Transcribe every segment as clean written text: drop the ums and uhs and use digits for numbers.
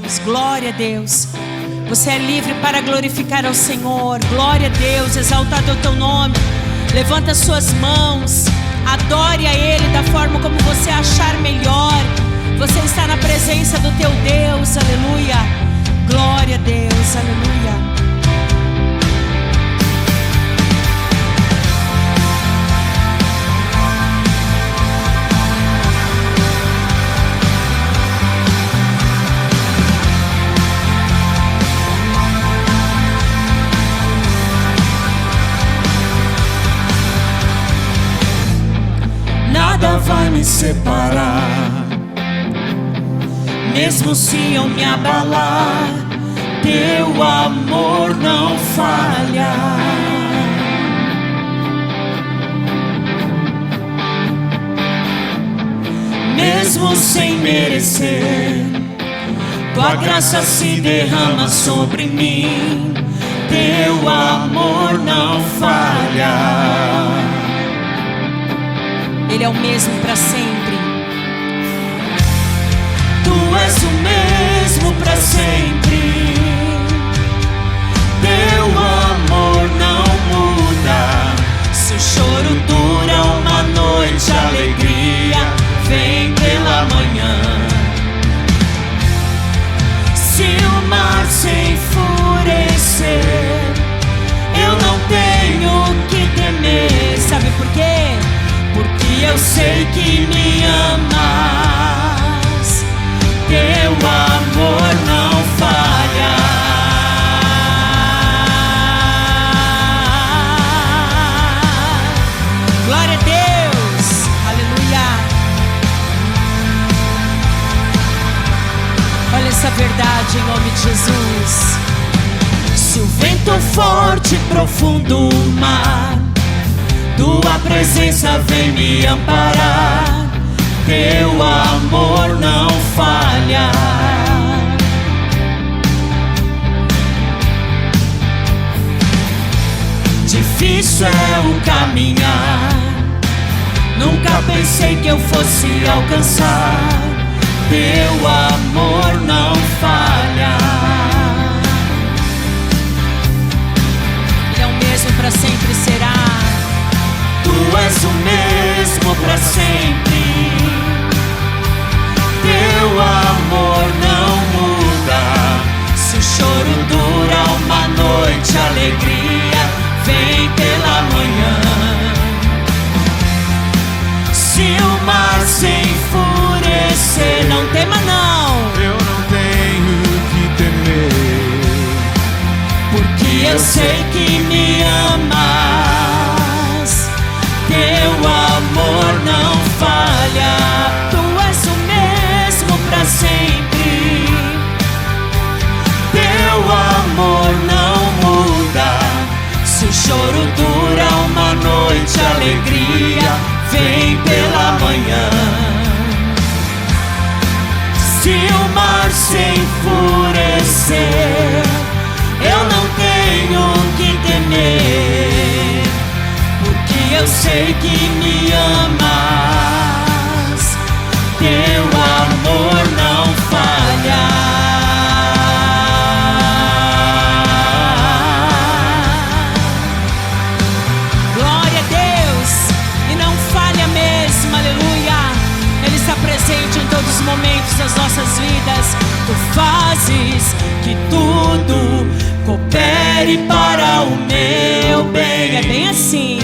Deus. Glória a Deus. Você é livre para glorificar ao Senhor. Glória a Deus, exaltado é o teu nome. Levanta as suas mãos, adore a Ele da forma como você achar melhor. Você está na presença do teu Deus, aleluia. Glória a Deus, aleluia. Nada vai me separar, mesmo se eu me abalar, teu amor não falha. Mesmo sem merecer, tua graça se derrama sobre mim, teu amor não falha. Ele é o mesmo para sempre. Tu és o mesmo para sempre. Teu amor não muda. Se o choro dura uma noite, a alegria vem pela manhã. Se o mar se enfurecer, eu não tenho que temer. Sabe por quê? Porque eu sei que me amas, teu amor não falha. Glória a Deus, aleluia. Olha essa verdade em nome de Jesus. Se o vento forte e profundo mar, tua presença vem me amparar, teu amor não falha. Difícil é o caminhar, nunca pensei que eu fosse alcançar, teu amor não falha. Ele é o mesmo para sempre será. Tu és o mesmo para sempre. Teu amor não muda. Se o choro dura uma noite, a alegria vem pela manhã. Se o mar se enfurecer, não tema não. Eu não tenho que temer, porque eu sei que me amas. Teu amor não falha. Tu és o mesmo para sempre. Teu amor não muda. Se o choro dura uma noite, a alegria vem pela manhã. Se o mar se enfurecer, eu não tenho que temer, porque eu sei que me amas, teu amor não falha. Glória a Deus, e não falha mesmo, aleluia. Ele está presente em todos os momentos das nossas vidas. Tu fazes que tudo coopere para o meu bem. É bem assim.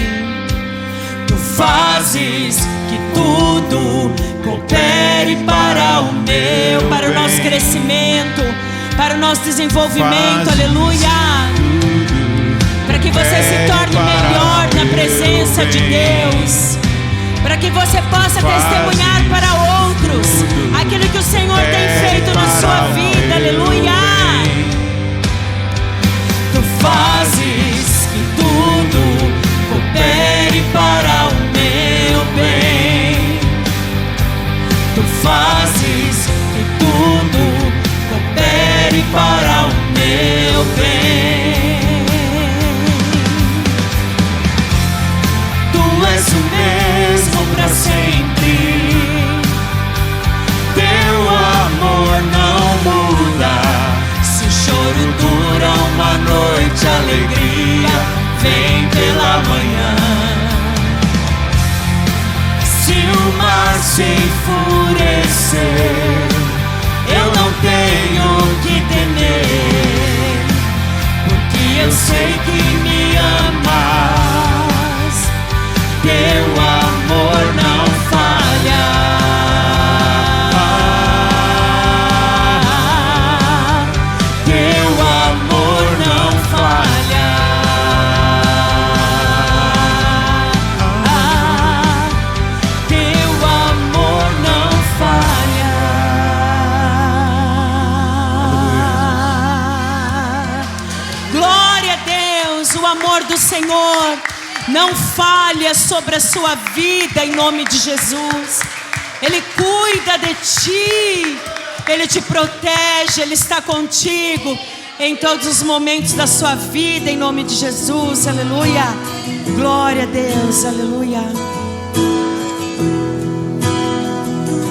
Fazes que tudo coopere para o meu, para o nosso crescimento, para o nosso desenvolvimento, aleluia. Para que você se torne melhor na presença de Deus, para que você possa testemunhar para outros aquilo que o Senhor tem feito na sua vida, aleluia. Tu fazes que tudo coopere para o meu bem. Tu fazes que tudo coopere para o meu bem. Tu és o mesmo para sempre. Teu alegria vem pela manhã. Se o mar se enfurecer, eu não tenho que temer, porque eu sei que me amas, teu amor não falha. Teu amor não falha. Teu amor não falha. Glória a Deus, o amor do Senhor não falha sobre a sua vida em nome de Jesus. Ele cuida de ti, Ele te protege, Ele está contigo em todos os momentos da sua vida em nome de Jesus, aleluia. Glória a Deus, aleluia.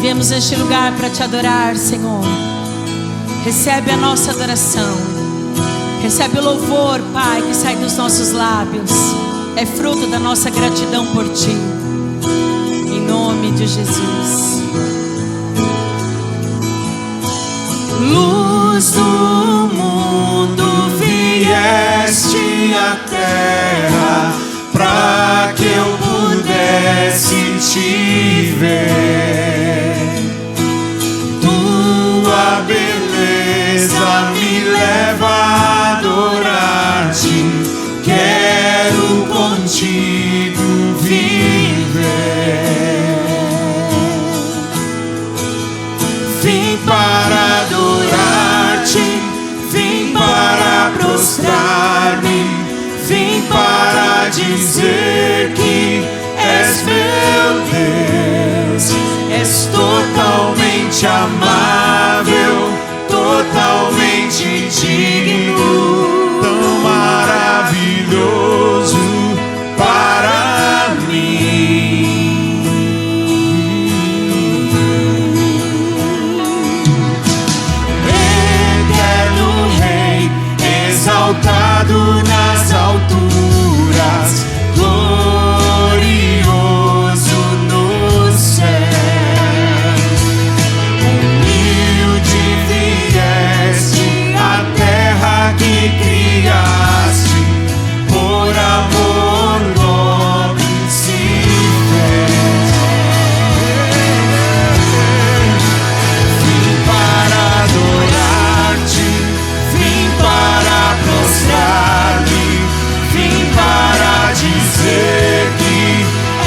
Viemos neste lugar para te adorar, Senhor. Recebe a nossa adoração, recebe o louvor, Pai, que sai dos nossos lábios. É fruto da nossa gratidão por Ti, em nome de Jesus. Luz do mundo, vieste à terra para que eu pudesse te ver. Tua beleza me leva a adorar-te. Quero contigo viver. Vim para adorar-te, vim para prostrar-me, vim para dizer que és meu Deus. És totalmente amável, totalmente digno, tão maravilhoso para mim. Exaltado nas alturas, glorioso nos céus. Humilde vieste à terra que criaste, por amor nobre se fez. Vim para adorar-te, vim para prostrar-me, vim para dizer que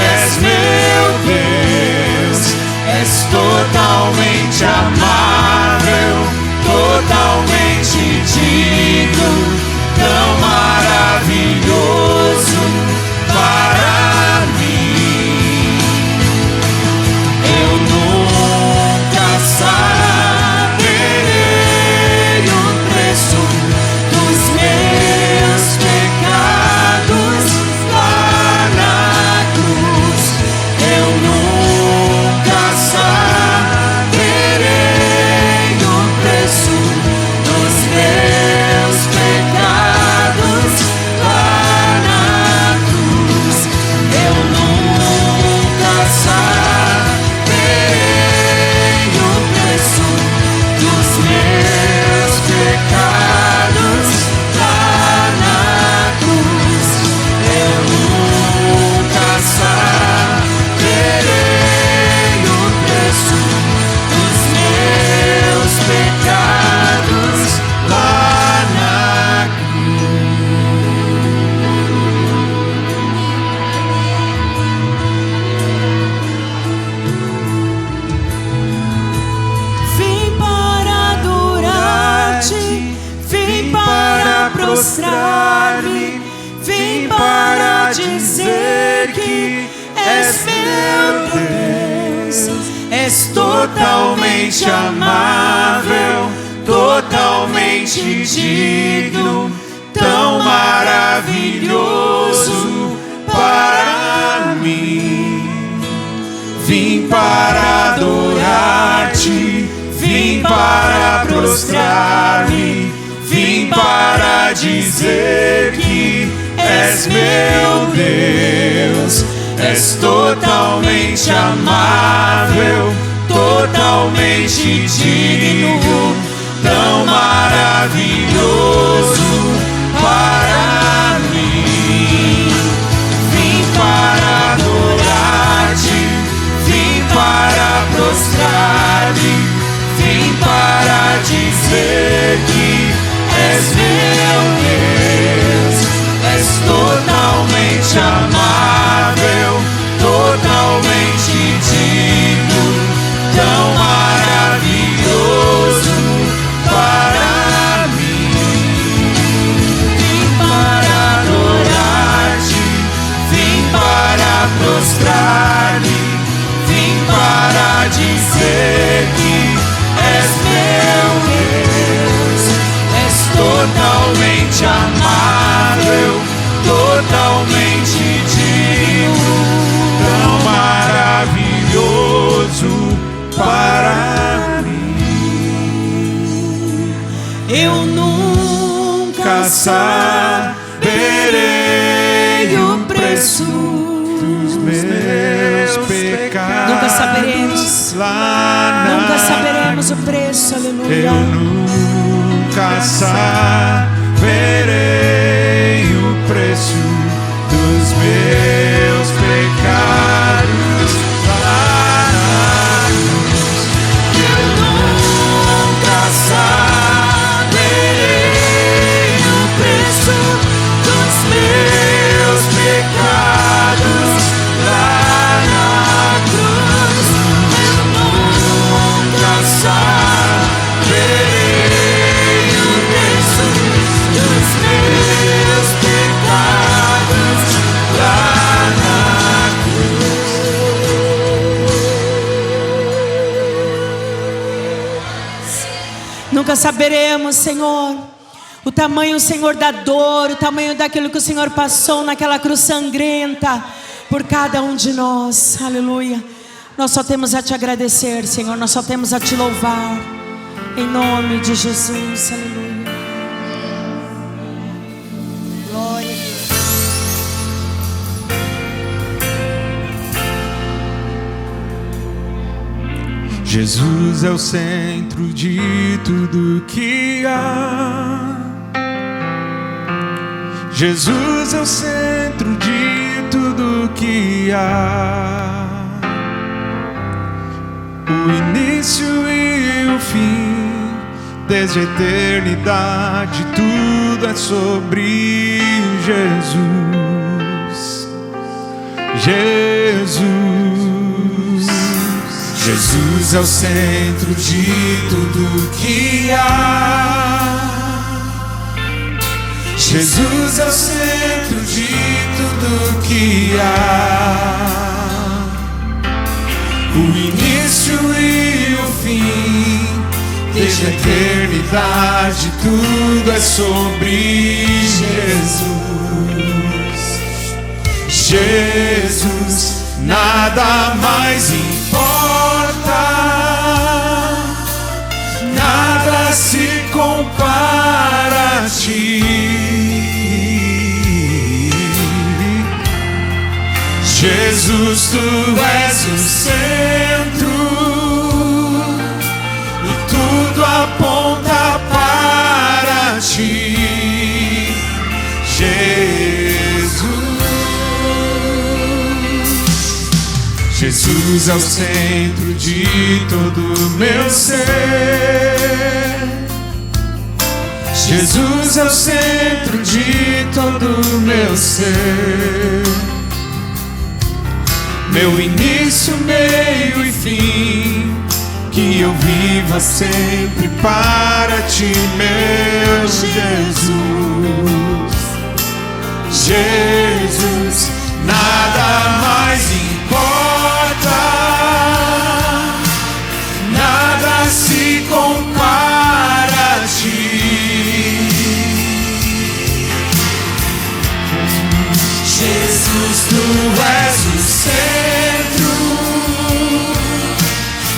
és meu Deus. És totalmente amável, totalmente digno, tão maravilhoso para mim. Eu nunca saberei o preço dos meus pecados lá na cruz. Eu nunca saberei o preço dos meus pecados lá na cruz. Eu nunca saberei o preço dos meus pecados lá na cruz. Eu nunca saberei o preço dos meus pecados lá na Vim para adorar-te, vim para prostrar-me, vim para dizer que és meu Deus. És totalmente amável, totalmente digno, tão maravilhoso para mim. Vim para adorar-te, vim para prostrar-me, vim para dizer que és meu Deus. És totalmente amável, totalmente digno, tão maravilhoso para mim. Vim para adorar-te, vim para prostrar-me, vim para dizer que és meu Deus. És totalmente amável, totalmente digno, tão maravilhoso para mim. Vim para adorar-te, vim para prostrar-me, vim para dizer que és meu Deus. És totalmente amável, totalmente digno, tão maravilhoso para mim. Eu nunca saberei o preço dos meus pecados. Nunca saberemos. Nunca saberemos o preço, aleluia. Eu nunca saberei o preço dos meus pecados lá na cruz. Eu nunca saberei o preço dos meus pecados lá na cruz. Eu nunca saberei o preço dos meus pecados lá na cruz. Nunca saberemos, Senhor, o tamanho, Senhor, da dor, o tamanho daquilo que o Senhor passou naquela cruz sangrenta por cada um de nós, aleluia. Nós só temos a te agradecer, Senhor, nós só temos a te louvar, em nome de Jesus, aleluia. Glória a Deus. Jesus é o centro de tudo que há. Jesus é o centro de tudo que há. O início e o fim, desde a eternidade, tudo é sobre Jesus. Jesus. Jesus é o centro de tudo que há. Jesus é o centro de tudo que há. O início e o fim, desde a eternidade, tudo é sobre Jesus. Jesus, nada mais importa, nada se compara a ti. Jesus, tu és o centro e tudo aponta para ti. Jesus é o centro de todo o meu ser. Jesus é o centro de todo o meu ser. Meu início, meio e fim, que eu viva sempre para ti, meu Jesus. Jesus, nada mais importa, nada se compara a ti. Jesus, tu és o centro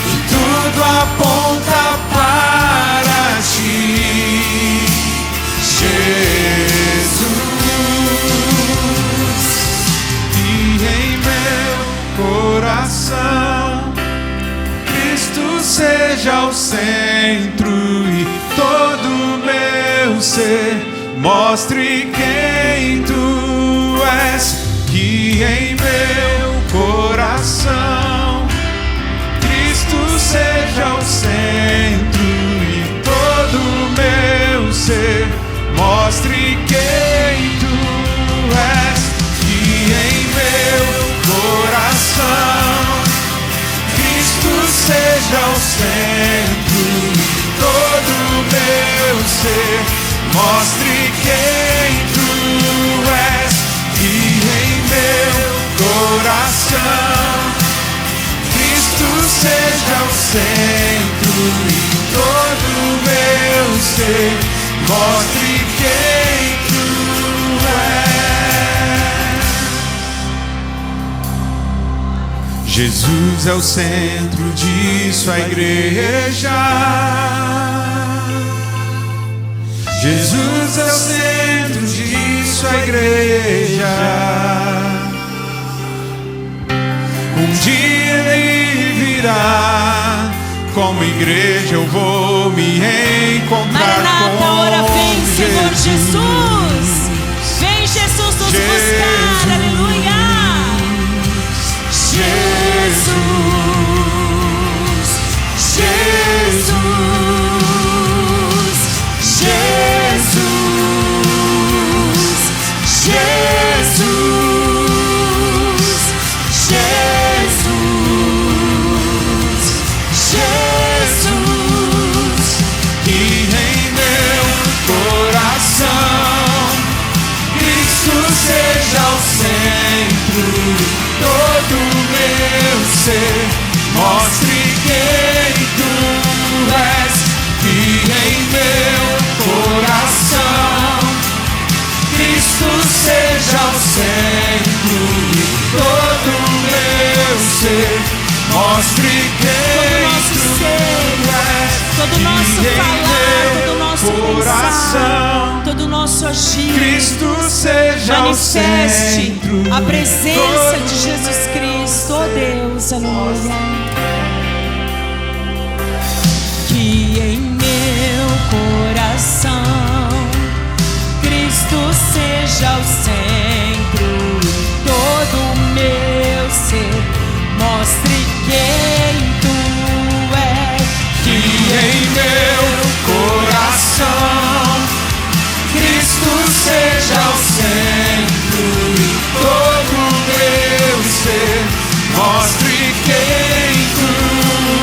e tudo aponta para ti. Jesus. centro e todo meu ser mostre quem tu és. Que em meu coração Cristo seja o centro e todo meu ser mostre quem tu és. Que em meu coração Cristo seja o centro e todo meu ser mostre quem tu és. Que em meu coração Cristo seja o centro e todo meu ser mostre quem tu és. Jesus é o centro de sua igreja. Jesus é o centro de sua igreja. Um dia ele virá, como igreja eu vou me encontrar. Maranata, ora vem, Senhor Jesus. Vem, Jesus, nos buscar. Aleluia. Jesus, Jesus, Jesus, Jesus, Jesus, Jesus. Que em meu coração Cristo seja o centro, todo meu ser mostre quem tu és. Que em meu coração Cristo seja o centro e todo meu ser mostre quem tu és. Todo nosso falar, todo nosso pensar, todo nosso agir, Cristo seja manifeste o centro, a presença de Jesus Cristo, oh Deus, aleluia. Que em meu coração Cristo seja o centro e todo o meu ser mostre quem tu és. Que em meu coração Cristo seja o centro e todo o meu ser mostre quem tu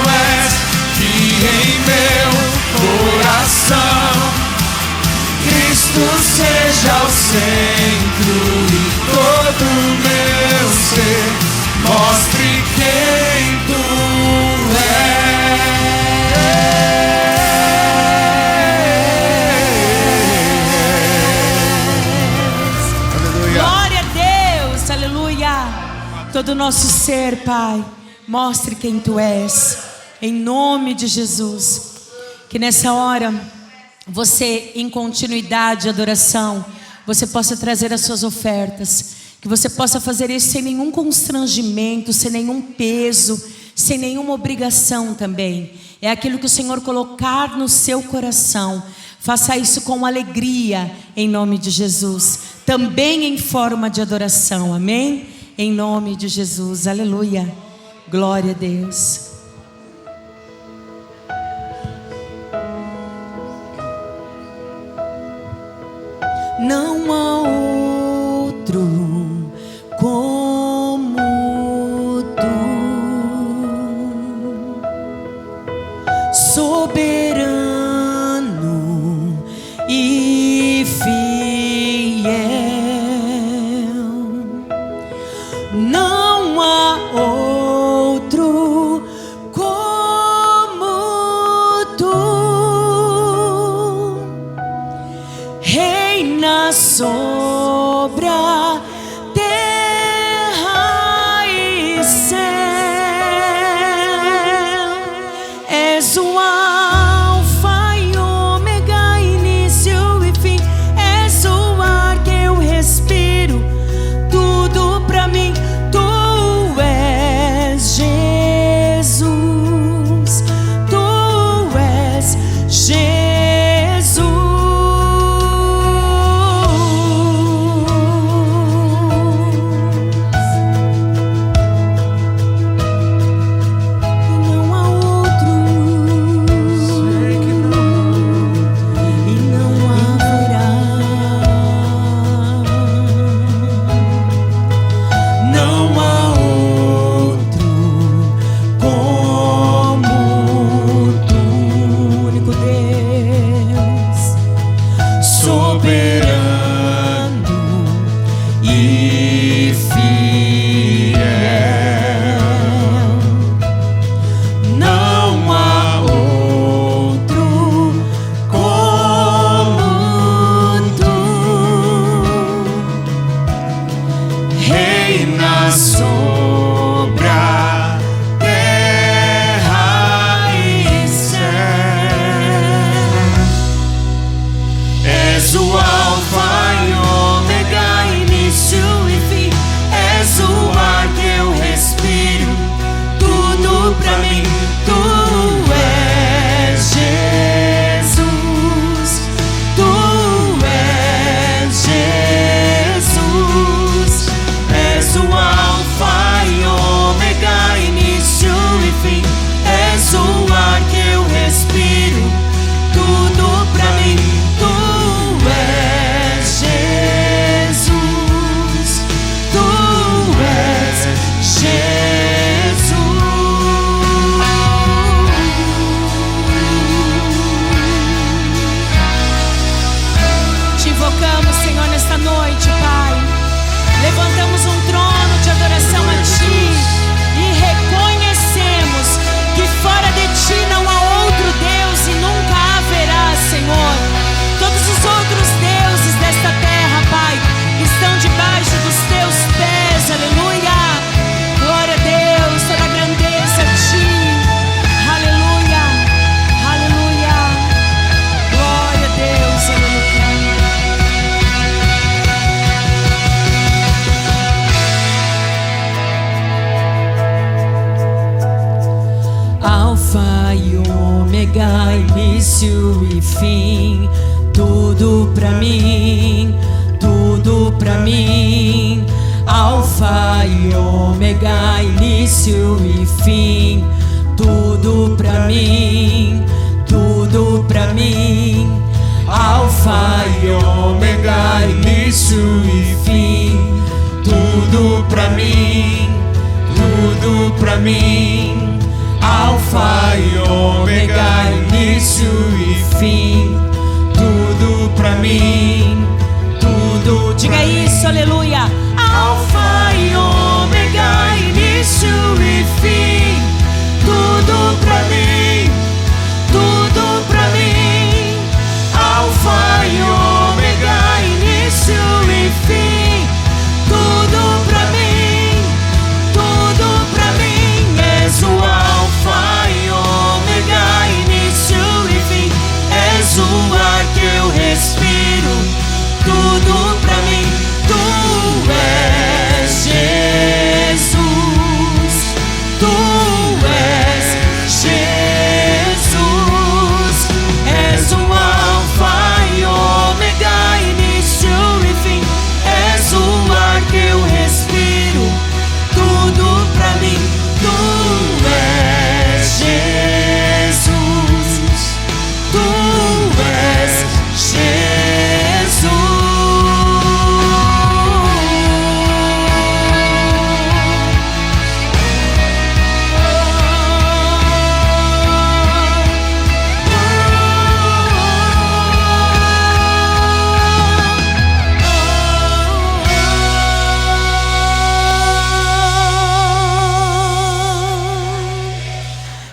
és. Que em meu coração Cristo seja o centro e todo o meu ser mostre quem tu és. Glória a Deus, aleluia. Todo o nosso ser, Pai, mostre quem tu és, em nome de Jesus. Que nessa hora você, em continuidade de adoração, você possa trazer as suas ofertas, que você possa fazer isso sem nenhum constrangimento, sem nenhum peso, sem nenhuma obrigação também. É aquilo que o Senhor colocar no seu coração. Faça isso com alegria, em nome de Jesus. Também em forma de adoração, amém? Em nome de Jesus, aleluia. Glória a Deus. Não há outro como tu, soberano e fiel. Não há outro como tu, reina sobre a terra e céu. És o alfa e ômega, início e fim. És o ar que eu respiro, tudo pra mim. Tu és Jesus, tu nesta noite, Pai. Levantamos um trono de adoração a Ti e reconhecemos que fora de Ti não há outro Deus e nunca haverá, Senhor. Todos os outros deuses desta terra, Pai, estão debaixo dos Teus pés, aleluia. Glória a Deus, toda a grandeza a Ti, aleluia, aleluia. Glória a Deus, aleluia. Alfa e Ômega, início e fim, tudo pra mim, tudo pra mim. Alfa e Ômega, início e fim, tudo pra mim, tudo pra mim. Alfa e Ômega, início e fim, tudo pra mim, tudo pra mim. Alfa e Ômega, início e fim, tudo pra mim, tudo. Diga isso, aleluia. Alfa e Ômega, início e fim, tudo pra mim, tudo pra mim. Alfa e Ômega, início e fim, tudo pra mim, tudo pra mim. És o Alfa e Ômega, início e fim, és o ar que eu respiro, tudo pra mim. Tu és Jesus, Tu és Jesus, és o Alfa e Ômega, início e fim, és o ar que eu respiro, tudo pra mim. Tu és Jesus, Tu és Jesus.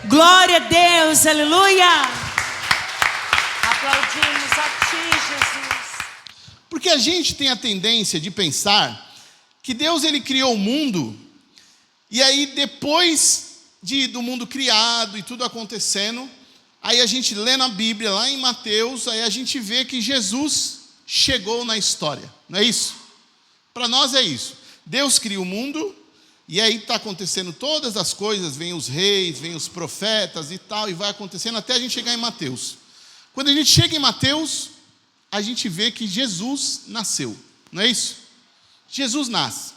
Glória a Deus, aleluia. Aplaudimos a Ti, Jesus. Porque a gente tem a tendência de pensar que Deus ele criou o mundo e aí depois do mundo criado e tudo acontecendo, aí a gente lê na Bíblia, lá em Mateus, aí a gente vê que Jesus chegou na história, não é isso? Para nós é isso. Deus cria o mundo e aí está acontecendo todas as coisas, vem os reis, vem os profetas e tal, e vai acontecendo até a gente chegar em Mateus. Quando a gente chega em Mateus, a gente vê que Jesus nasceu, não é isso? Jesus nasce.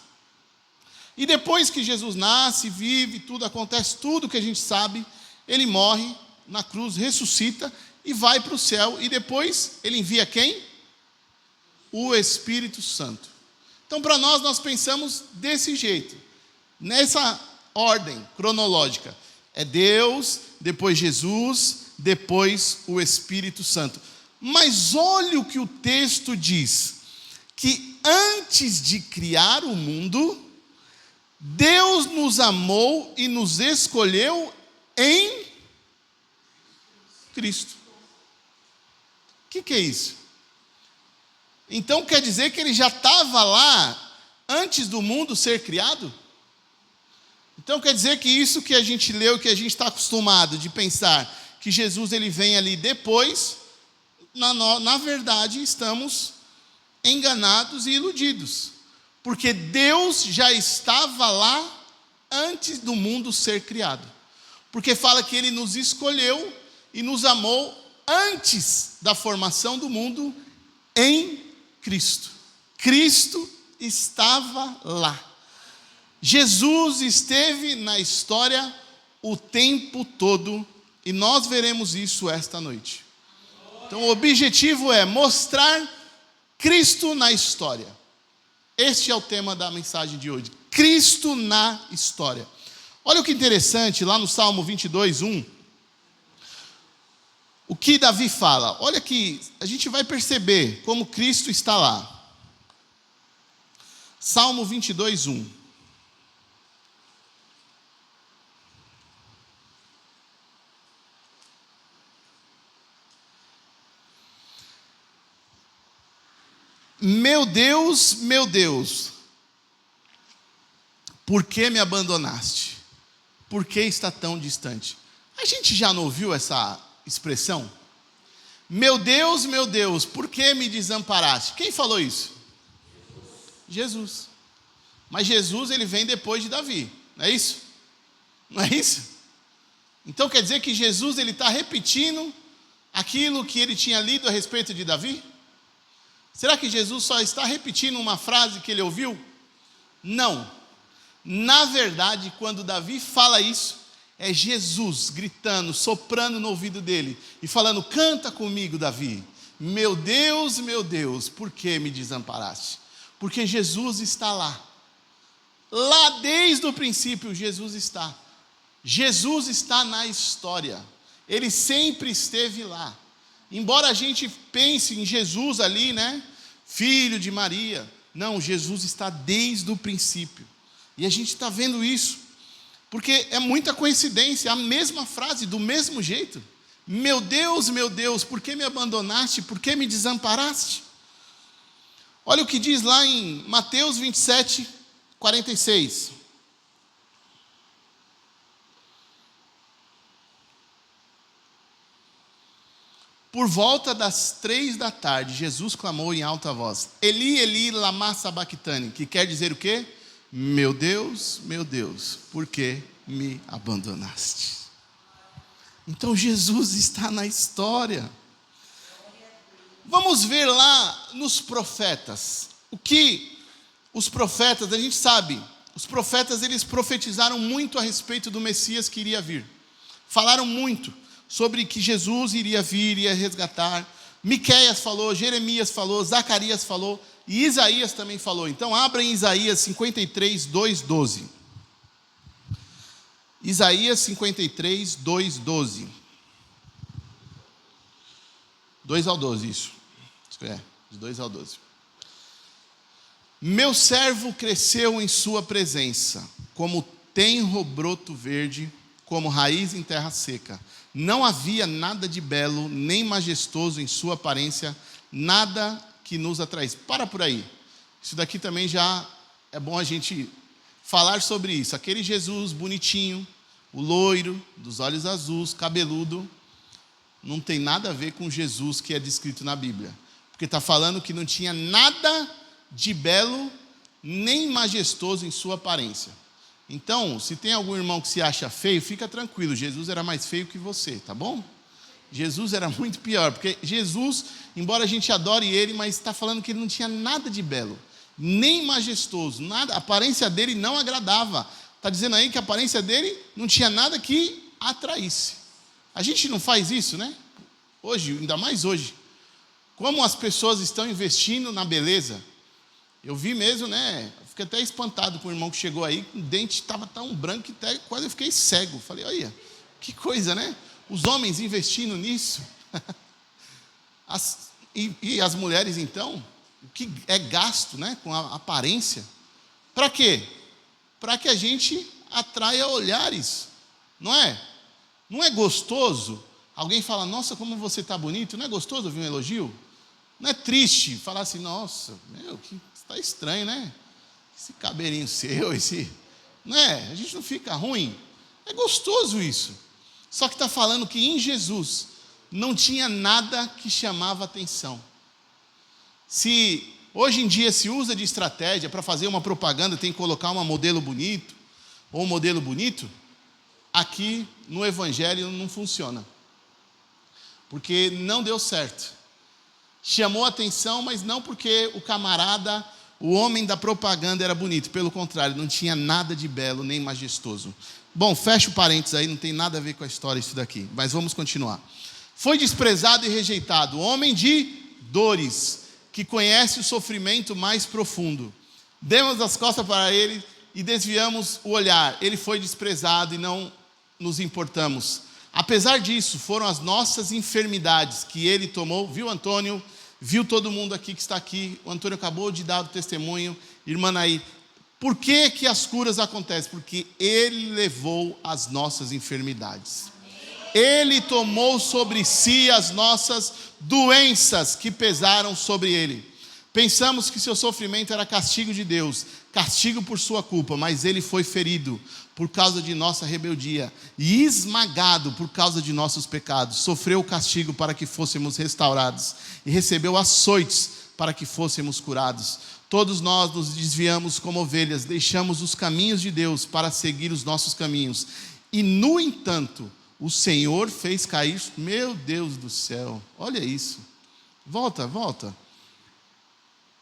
E depois que Jesus nasce, vive, tudo acontece, tudo que a gente sabe, ele morre na cruz, ressuscita e vai para o céu. E depois ele envia quem? O Espírito Santo. Então para nós pensamos desse jeito. Nessa ordem cronológica, é Deus, depois Jesus, depois o Espírito Santo. Mas olha o que o texto diz, que antes de criar o mundo, Deus nos amou e nos escolheu em Cristo. O que é isso? Então quer dizer que ele já estava lá antes do mundo ser criado? Então quer dizer que isso que a gente leu, que a gente está acostumado de pensar, que Jesus ele vem ali depois, na verdade estamos enganados e iludidos. Porque Deus já estava lá antes do mundo ser criado. Porque fala que Ele nos escolheu e nos amou antes da formação do mundo em Cristo. Cristo estava lá. Jesus esteve na história o tempo todo e nós veremos isso esta noite. Então o objetivo é mostrar Cristo na história. Este é o tema da mensagem de hoje. Cristo na história. Olha o que interessante, lá no Salmo 22, 1. O que Davi fala. Olha que a gente vai perceber como Cristo está lá. Salmo 22, 1. Meu Deus, por que me abandonaste? Por que está tão distante? A gente já não ouviu essa expressão? Meu Deus, por que me desamparaste? Quem falou isso? Jesus. Mas Jesus, ele vem depois de Davi, não é isso? Não é isso? Então quer dizer que Jesus, ele está repetindo aquilo que ele tinha lido a respeito de Davi? Será que Jesus só está repetindo uma frase que ele ouviu? Não. Na verdade, quando Davi fala isso, é Jesus gritando, soprando no ouvido dele e falando: canta comigo, Davi. Meu Deus, por que me desamparaste? Porque Jesus está lá. Lá desde o princípio, Jesus está. Jesus está na história. Ele sempre esteve lá. Embora a gente pense em Jesus ali, né? Filho de Maria. Não, Jesus está desde o princípio. E a gente está vendo isso. Porque é muita coincidência, a mesma frase, do mesmo jeito. Meu Deus, por que me abandonaste? Por que me desamparaste? Olha o que diz lá em Mateus 27, 46. Por volta das 3 da tarde, Jesus clamou em alta voz: Eli, Eli, lama sabachthani, que quer dizer o quê? Meu Deus, por que me abandonaste? Então Jesus está na história. Vamos ver lá nos profetas. O que os profetas, a gente sabe, os profetas eles profetizaram muito a respeito do Messias que iria vir. Falaram muito sobre que Jesus iria vir, iria resgatar. Miqueias falou, Jeremias falou, Zacarias falou e Isaías também falou. Então abra em Isaías 53, 2, 12. Isaías 53, 2, 12. 2 ao 12, isso. De 2 ao 12. Meu servo cresceu em sua presença, como tenro broto verde, como raiz em terra seca. Não havia nada de belo, nem majestoso em sua aparência, nada que nos atraísse. Para por aí. Isso daqui também já é bom a gente falar sobre isso. Aquele Jesus bonitinho, o loiro, dos olhos azuis, cabeludo, não tem nada a ver com Jesus que é descrito na Bíblia. Porque está falando que não tinha nada de belo, nem majestoso em sua aparência. Então, se tem algum irmão que se acha feio, fica tranquilo, Jesus era mais feio que você, tá bom? Jesus era muito pior, porque Jesus, embora a gente adore ele, mas está falando que ele não tinha nada de belo, nem majestoso, nada, a aparência dele não agradava. Está dizendo aí que a aparência dele não tinha nada que atraísse. A gente não faz isso, né? Hoje, ainda mais hoje. Como as pessoas estão investindo na beleza. Eu vi mesmo, né? Fiquei até espantado com o irmão que chegou aí, com o dente estava tão branco que até quase eu fiquei cego. Falei, olha, que coisa, né? Os homens investindo nisso. E as mulheres, então, o que é gasto, né? Com a aparência. Para quê? Para que a gente atraia olhares, não é? Não é gostoso? Alguém fala, nossa, como você está bonito. Não é gostoso ouvir um elogio? Não é triste falar assim, nossa, meu, que está estranho, né? Esse cabelinho seu, não é? A gente não fica ruim. É gostoso isso. Só que está falando que em Jesus não tinha nada que chamava atenção. Se hoje em dia se usa de estratégia para fazer uma propaganda, tem que colocar um modelo bonito, ou um modelo bonito, aqui no Evangelho não funciona. Porque não deu certo. Chamou atenção, mas não porque o camarada, o homem da propaganda era bonito. Pelo contrário, não tinha nada de belo nem majestoso. Bom, fecha o parênteses aí, não tem nada a ver com a história isso daqui. Mas vamos continuar. Foi desprezado e rejeitado, homem de dores, que conhece o sofrimento mais profundo. Demos as costas para ele e desviamos o olhar. Ele foi desprezado e não nos importamos. Apesar disso, foram as nossas enfermidades que ele tomou, viu, Antônio? viu todo mundo aqui que está aqui, o Antônio acabou de dar o testemunho, irmã Naí. Por que que as curas acontecem? Porque Ele levou as nossas enfermidades. Ele tomou sobre si as nossas doenças que pesaram sobre Ele. Pensamos que seu sofrimento era castigo de Deus, castigo por sua culpa, mas Ele foi ferido por causa de nossa rebeldia e esmagado por causa de nossos pecados. Sofreu o castigo para que fôssemos restaurados e recebeu açoites para que fôssemos curados. Todos nós nos desviamos como ovelhas, deixamos os caminhos de Deus para seguir os nossos caminhos. E, no entanto, o Senhor fez cair... Meu Deus do céu, olha isso. Volta.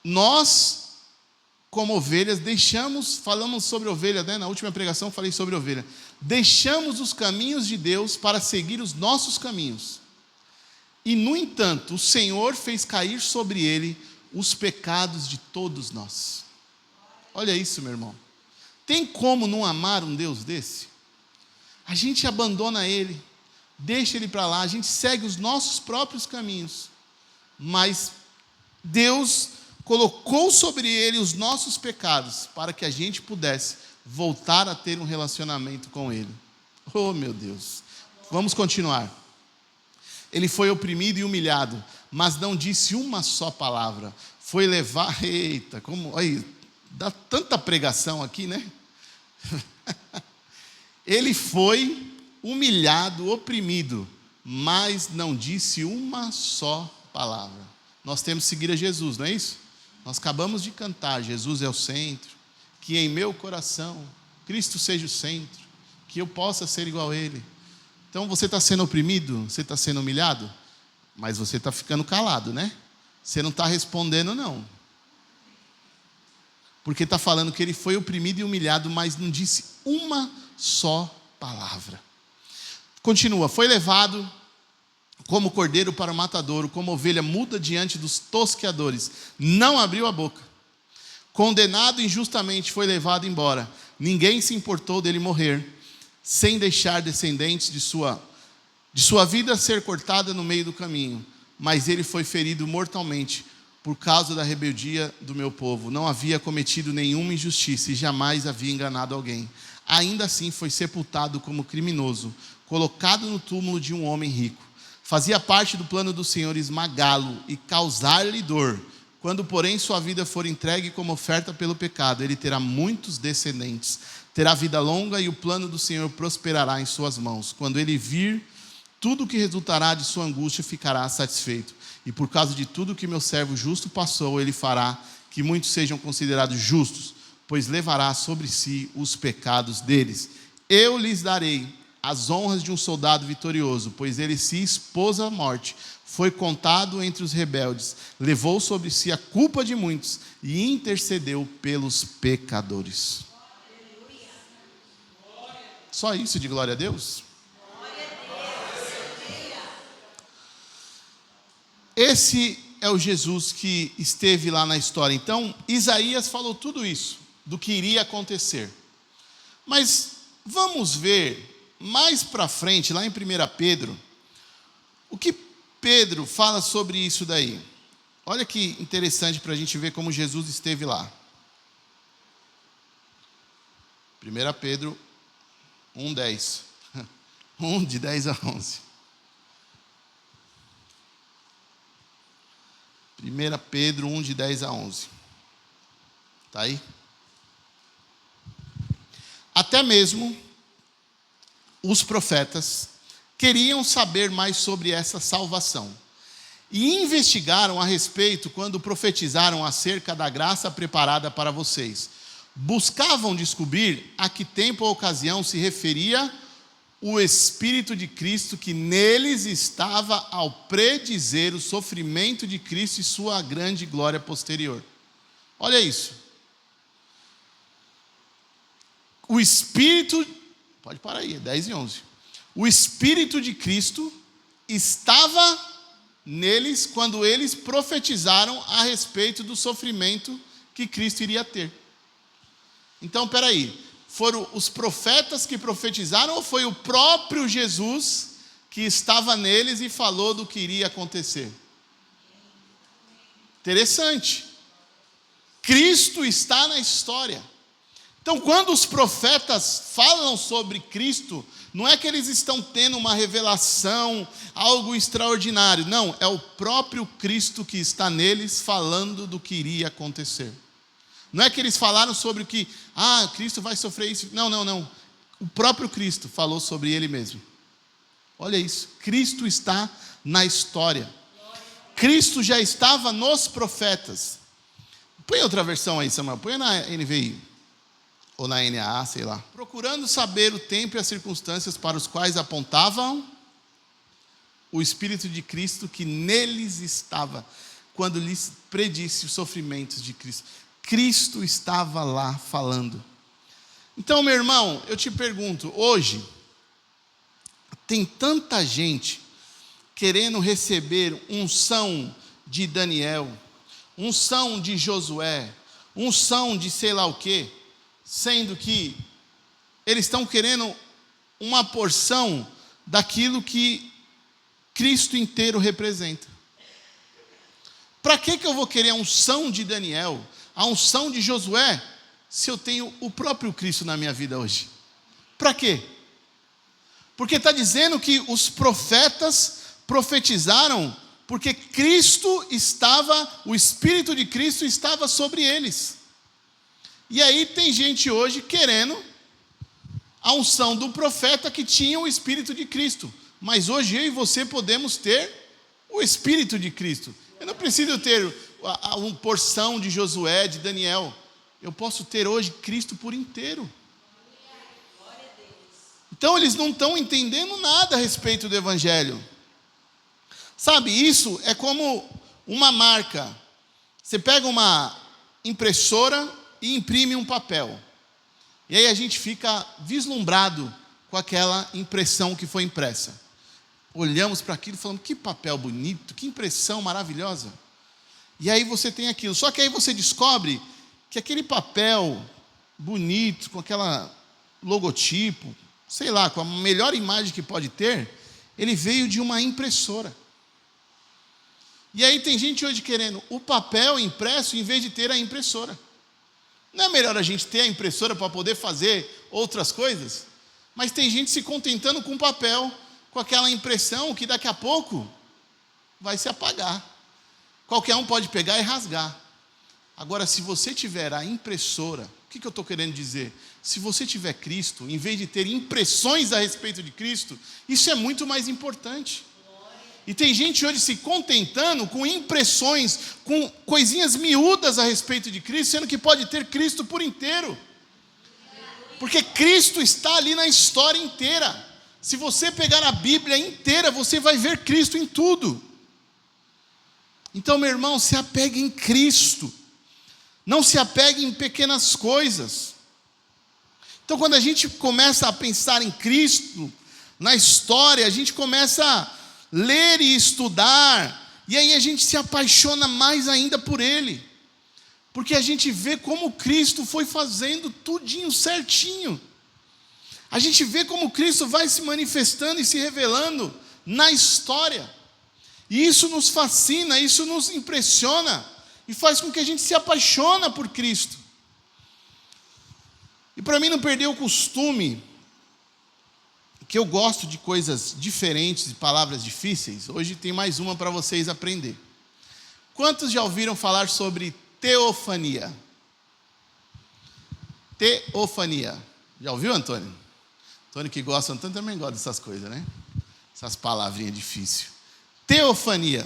Nós, como ovelhas, falamos sobre ovelha, né? Na última pregação falei sobre ovelha. Deixamos os caminhos de Deus para seguir os nossos caminhos. E, no entanto, o Senhor fez cair sobre Ele os pecados de todos nós. Olha isso, meu irmão. Tem como não amar um Deus desse? A gente abandona Ele, deixa Ele para lá, a gente segue os nossos próprios caminhos. Mas Deus colocou sobre Ele os nossos pecados para que a gente pudesse voltar a ter um relacionamento com Ele. Oh, meu Deus. Vamos continuar. Ele foi oprimido e humilhado, mas não disse uma só palavra. Foi levar... Eita, como... Aí, dá tanta pregação aqui, né? Ele foi humilhado, oprimido, mas não disse uma só palavra. Nós temos que seguir a Jesus, não é isso? Nós acabamos de cantar, Jesus é o centro, que em meu coração Cristo seja o centro, que eu possa ser igual a Ele. Então você está sendo oprimido, você está sendo humilhado, mas você está ficando calado, né? Você não está respondendo, não. Porque está falando que Ele foi oprimido e humilhado, mas não disse uma só palavra. Continua, foi levado como cordeiro para o matadouro, como ovelha muda diante dos tosqueadores, não abriu a boca. Condenado injustamente, foi levado embora. Ninguém se importou dele morrer, sem deixar descendentes de sua vida ser cortada no meio do caminho. Mas ele foi ferido mortalmente por causa da rebeldia do meu povo. Não havia cometido nenhuma injustiça e jamais havia enganado alguém. Ainda assim foi sepultado como criminoso, colocado no túmulo de um homem rico. Fazia parte do plano do Senhor esmagá-lo e causar-lhe dor. Quando, porém, sua vida for entregue como oferta pelo pecado, ele terá muitos descendentes, terá vida longa e o plano do Senhor prosperará em suas mãos. Quando ele vir, tudo que resultará de sua angústia ficará satisfeito. E por causa de tudo que meu servo justo passou, ele fará que muitos sejam considerados justos, pois levará sobre si os pecados deles. Eu lhes darei as honras de um soldado vitorioso, pois ele se expôs à morte, foi contado entre os rebeldes, levou sobre si a culpa de muitos e intercedeu pelos pecadores. Só isso de glória a Deus? Esse é o Jesus que esteve lá na história. Então, Isaías falou tudo isso, do que iria acontecer. Mas vamos ver mais para frente, lá em 1 Pedro, o que Pedro fala sobre isso daí. Olha que interessante para a gente ver como Jesus esteve lá. 1 Pedro 1:10. 1 de 10 a 11. 1 Pedro 1 de 10 a 11. Está aí? Até mesmo os profetas queriam saber mais sobre essa salvação e investigaram a respeito quando profetizaram acerca da graça preparada para vocês. Buscavam descobrir a que tempo ou ocasião se referia o Espírito de Cristo que neles estava ao predizer o sofrimento de Cristo e sua grande glória posterior. Olha isso. O Espírito... Pode parar aí, 10 e 11. O Espírito de Cristo estava neles quando eles profetizaram a respeito do sofrimento que Cristo iria ter. Então, peraí, foram os profetas que profetizaram ou foi o próprio Jesus que estava neles e falou do que iria acontecer? Interessante. Cristo está na história. Então, quando os profetas falam sobre Cristo, não é que eles estão tendo uma revelação, algo extraordinário. Não, é o próprio Cristo que está neles falando do que iria acontecer. Não é que eles falaram sobre o que, Cristo vai sofrer isso. Não. O próprio Cristo falou sobre ele mesmo. Olha isso, Cristo está na história. Cristo já estava nos profetas. Põe outra versão aí, Samuel, põe na NVI. Ou na NAA, sei lá. Procurando saber o tempo e as circunstâncias para os quais apontavam o Espírito de Cristo que neles estava, quando lhes predisse os sofrimentos de Cristo. Cristo estava lá falando. Então, meu irmão, eu te pergunto, hoje, tem tanta gente querendo receber unção de Daniel, unção de Josué, unção de sei lá o quê, sendo que eles estão querendo uma porção daquilo que Cristo inteiro representa. Para que eu vou querer a unção de Daniel, a unção de Josué, se eu tenho o próprio Cristo na minha vida hoje? Para quê? Porque está dizendo que os profetas profetizaram porque Cristo estava, o Espírito de Cristo estava sobre eles. E aí tem gente hoje querendo a unção do profeta que tinha o Espírito de Cristo. Mas hoje eu e você podemos ter o Espírito de Cristo. Eu não preciso ter uma porção de Josué, de Daniel. Eu posso ter hoje Cristo por inteiro. Então eles não estão entendendo nada a respeito do Evangelho. Sabe, isso é como uma marca. Você pega uma impressora e imprime um papel. E aí a gente fica vislumbrado com aquela impressão que foi impressa. Olhamos para aquilo e falamos, que papel bonito, que impressão maravilhosa. E aí você tem aquilo. Só que aí você descobre que aquele papel bonito, com aquela logotipo, sei lá, com a melhor imagem que pode ter, ele veio de uma impressora. E aí tem gente hoje querendo o papel impresso em vez de ter a impressora. Não é melhor a gente ter a impressora para poder fazer outras coisas? Mas tem gente se contentando com papel, com aquela impressão que daqui a pouco vai se apagar. Qualquer um pode pegar e rasgar. Agora, se você tiver a impressora, o que eu estou querendo dizer? Se você tiver Cristo, em vez de ter impressões a respeito de Cristo, isso é muito mais importante. E tem gente hoje se contentando com impressões, com coisinhas miúdas a respeito de Cristo, sendo que pode ter Cristo por inteiro. Porque Cristo está ali na história inteira. Se você pegar a Bíblia inteira, você vai ver Cristo em tudo. Então, meu irmão, se apegue em Cristo. Não se apegue em pequenas coisas. Então, quando a gente começa a pensar em Cristo, na história, a gente começa a ler e estudar, e aí a gente se apaixona mais ainda por Ele, porque a gente vê como Cristo foi fazendo tudinho certinho, a gente vê como Cristo vai se manifestando e se revelando na história, e isso nos fascina, isso nos impressiona, e faz com que a gente se apaixone por Cristo. E para mim não perder o costume, que eu gosto de coisas diferentes, de palavras difíceis, hoje tem mais uma para vocês aprender. Quantos já ouviram falar sobre teofania? Teofania. Já ouviu, Antônio? Antônio que gosta, Antônio também gosta dessas coisas, né? Essas palavrinhas difíceis. Teofania.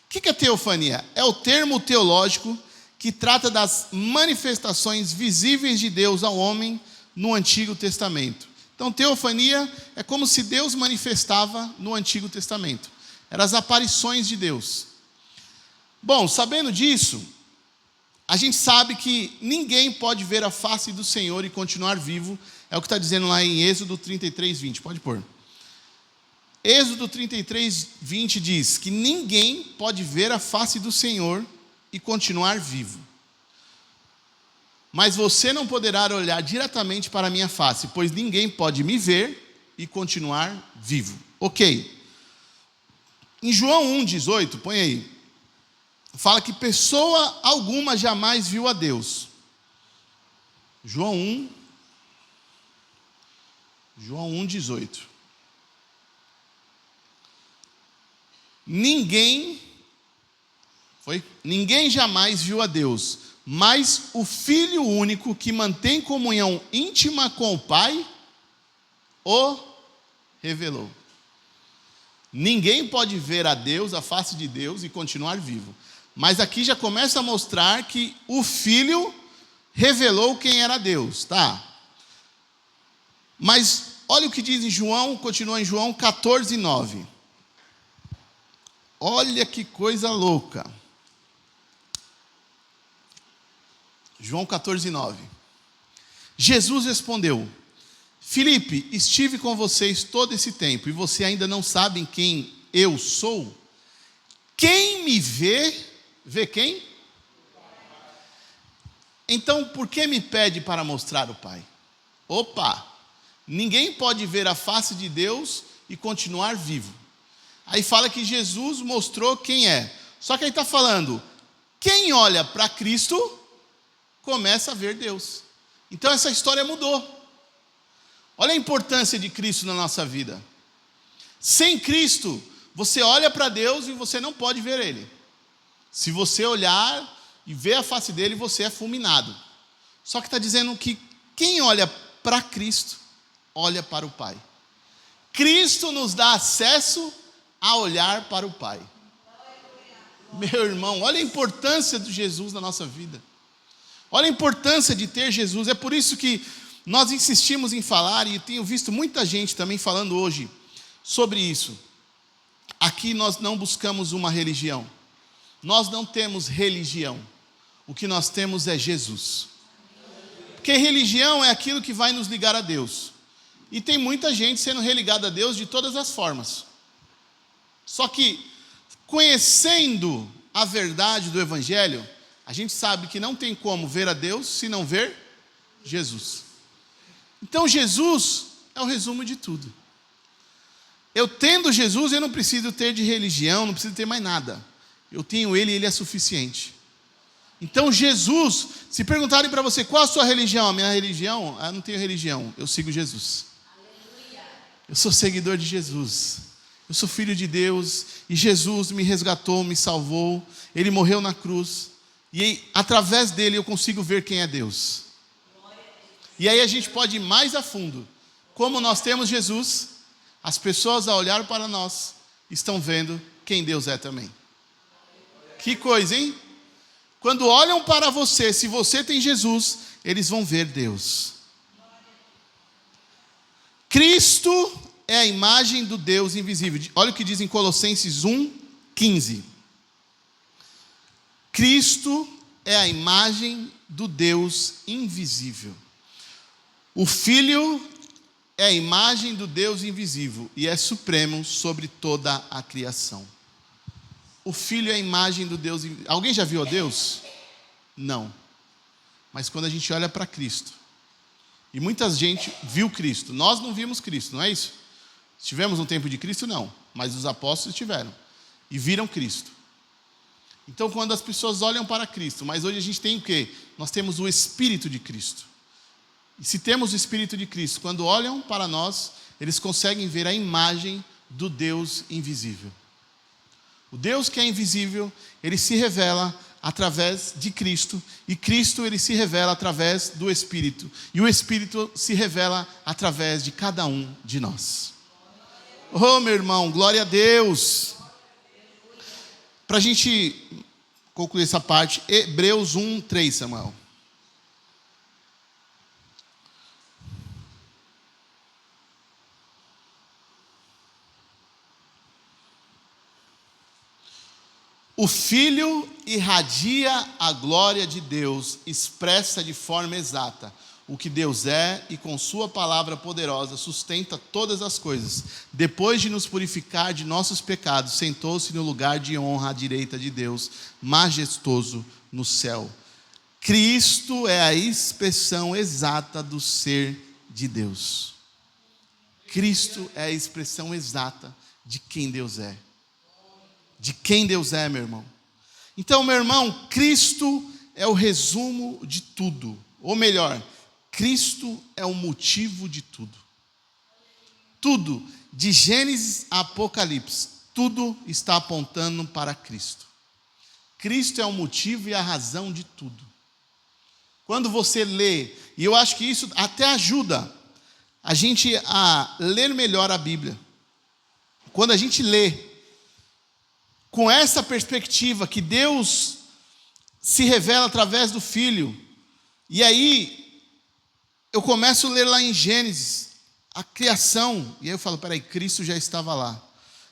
O que é teofania? É o termo teológico que trata das manifestações visíveis de Deus ao homem no Antigo Testamento. Então, teofania é como se Deus manifestava no Antigo Testamento. Eram as aparições de Deus. Bom, sabendo disso, a gente sabe que ninguém pode ver a face do Senhor e continuar vivo. É o que está dizendo lá em Êxodo 33, 20. Pode pôr. Êxodo 33, 20 diz que ninguém pode ver a face do Senhor e continuar vivo. Mas você não poderá olhar diretamente para a minha face, pois ninguém pode me ver e continuar vivo. Ok. Em João 1,18, põe aí. fala que pessoa alguma jamais viu a Deus. João 1:18. Ninguém jamais viu a Deus, mas o Filho único que mantém comunhão íntima com o Pai o revelou. Ninguém pode ver a Deus, a face de Deus, e continuar vivo. Mas aqui já começa a mostrar que o Filho revelou quem era Deus, tá? Mas olha o que diz em João, continua em João 14:9. Olha que coisa louca. João 14:9. Jesus respondeu: Filipe, estive com vocês todo esse tempo, e você ainda não sabem quem eu sou? Quem me vê, vê quem? Então, por que me pede para mostrar o Pai? Opa! Ninguém pode ver a face de Deus e continuar vivo. Aí fala que Jesus mostrou quem é. Só que aí está falando, quem olha para Cristo, começa a ver Deus. Então essa história mudou. Olha a importância de Cristo na nossa vida. Sem Cristo, você olha para Deus e você não pode ver Ele. Se você olhar e ver a face dele, você é fulminado. Só que está dizendo que quem olha para Cristo, olha para o Pai. Cristo nos dá acesso a olhar para o Pai. Meu irmão, olha a importância de Jesus na nossa vida. Olha a importância de ter Jesus. É por isso que nós insistimos em falar, e tenho visto muita gente também falando hoje sobre isso. Aqui nós não buscamos uma religião. Nós não temos religião. O que nós temos é Jesus. Porque religião é aquilo que vai nos ligar a Deus. E tem muita gente sendo religada a Deus de todas as formas. Só que, conhecendo a verdade do Evangelho, a gente sabe que não tem como ver a Deus se não ver Jesus. Então Jesus é o resumo de tudo. Eu tendo Jesus, eu não preciso ter de religião, não preciso ter mais nada. Eu tenho Ele e Ele é suficiente. Então Jesus, se perguntarem para você, qual a sua religião? A minha religião? Eu não tenho religião, eu sigo Jesus. Aleluia. Eu sou seguidor de Jesus. Eu sou filho de Deus e Jesus me resgatou, me salvou. Ele morreu na cruz e através dele eu consigo ver quem é Deus. E aí a gente pode ir mais a fundo. Como nós temos Jesus, as pessoas ao olhar para nós estão vendo quem Deus é também. Que coisa, hein? Quando olham para você, se você tem Jesus, eles vão ver Deus. Cristo é a imagem do Deus invisível. Olha o que diz em Colossenses 1:15. Cristo é a imagem do Deus invisível. O Filho é a imagem do Deus invisível e é supremo sobre toda a criação. O Filho é a imagem do Deus invisível. Alguém já viu a Deus? Não. Mas quando a gente olha para Cristo, e muita gente viu Cristo, nós não vimos Cristo, não é isso? Tivemos um tempo de Cristo? Não. Mas os apóstolos tiveram. E viram Cristo. Então quando as pessoas olham para Cristo, mas hoje a gente tem o quê? Nós temos o Espírito de Cristo. E se temos o Espírito de Cristo, quando olham para nós, eles conseguem ver a imagem do Deus invisível. O Deus que é invisível, ele se revela através de Cristo, e Cristo ele se revela através do Espírito, e o Espírito se revela através de cada um de nós. Oh, meu irmão, glória a Deus. Para a gente concluir essa parte, Hebreus 1:3, Samuel. O Filho irradia a glória de Deus, expressa de forma exata o que Deus é e com sua palavra poderosa sustenta todas as coisas. Depois de nos purificar de nossos pecados, sentou-se no lugar de honra à direita de Deus, majestoso no céu. Cristo é a expressão exata do ser de Deus. Cristo é a expressão exata de quem Deus é. De quem Deus é, meu irmão. Então, meu irmão, Cristo é o resumo de tudo. Ou melhor, Cristo é o motivo de tudo. Tudo, de Gênesis a Apocalipse, tudo está apontando para Cristo. Cristo é o motivo e a razão de tudo. Quando você lê, e eu acho que isso até ajuda a gente a ler melhor a Bíblia. Quando a gente lê com essa perspectiva que Deus se revela através do Filho, e aí eu começo a ler lá em Gênesis, a criação, e aí eu falo, peraí, Cristo já estava lá.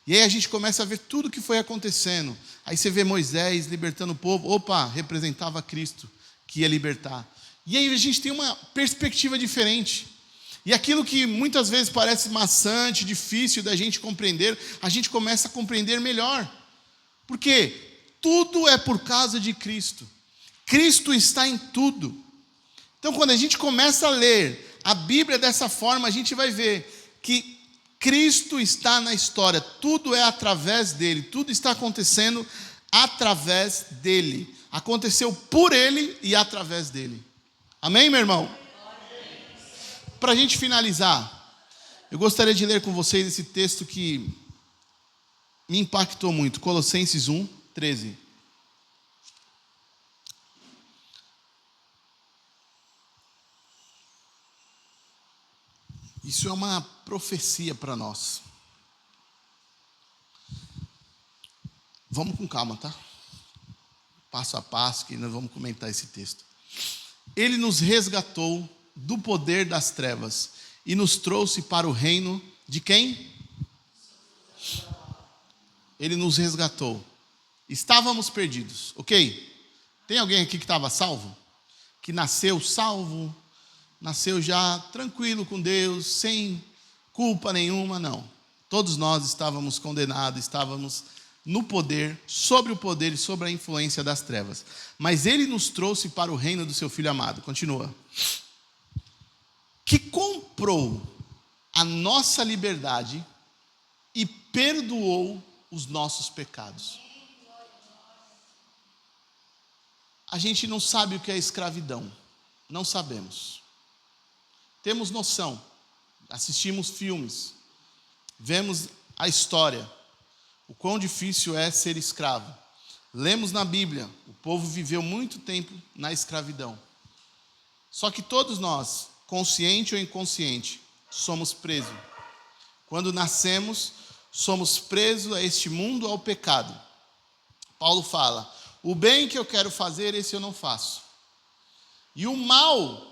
E aí a gente começa a ver tudo o que foi acontecendo. Aí você vê Moisés libertando o povo, opa, representava Cristo, que ia libertar. E aí a gente tem uma perspectiva diferente. E aquilo que muitas vezes parece maçante, difícil da gente compreender, a gente começa a compreender melhor. Por quê? Tudo é por causa de Cristo. Cristo está em tudo. Então, quando a gente começa a ler a Bíblia dessa forma, a gente vai ver que Cristo está na história. Tudo é através dele. Tudo está acontecendo através dele. Aconteceu por ele e através dele. Amém, meu irmão? Para a gente finalizar, eu gostaria de ler com vocês esse texto que me impactou muito. Colossenses 1, 13. Isso é uma profecia para nós. Vamos com calma, tá? Passo a passo, que nós vamos comentar esse texto. Ele nos resgatou do poder das trevas e nos trouxe para o reino de quem? Ele nos resgatou. Estávamos perdidos, ok? Tem alguém aqui que estava salvo? Que nasceu salvo? Nasceu já tranquilo com Deus, sem culpa nenhuma? Não. Todos nós estávamos condenados, estávamos no poder, sobre o poder e sobre a influência das trevas. Mas ele nos trouxe para o reino do seu Filho amado. Continua. Que comprou a nossa liberdade e perdoou os nossos pecados. A gente não sabe o que é escravidão. Não sabemos. Temos noção. Assistimos filmes. Vemos a história. O quão difícil é ser escravo. Lemos na Bíblia. O povo viveu muito tempo na escravidão. Só que todos nós, consciente ou inconsciente, somos presos. Quando nascemos, somos presos a este mundo, ao pecado. Paulo fala, o bem que eu quero fazer, esse eu não faço. E o mal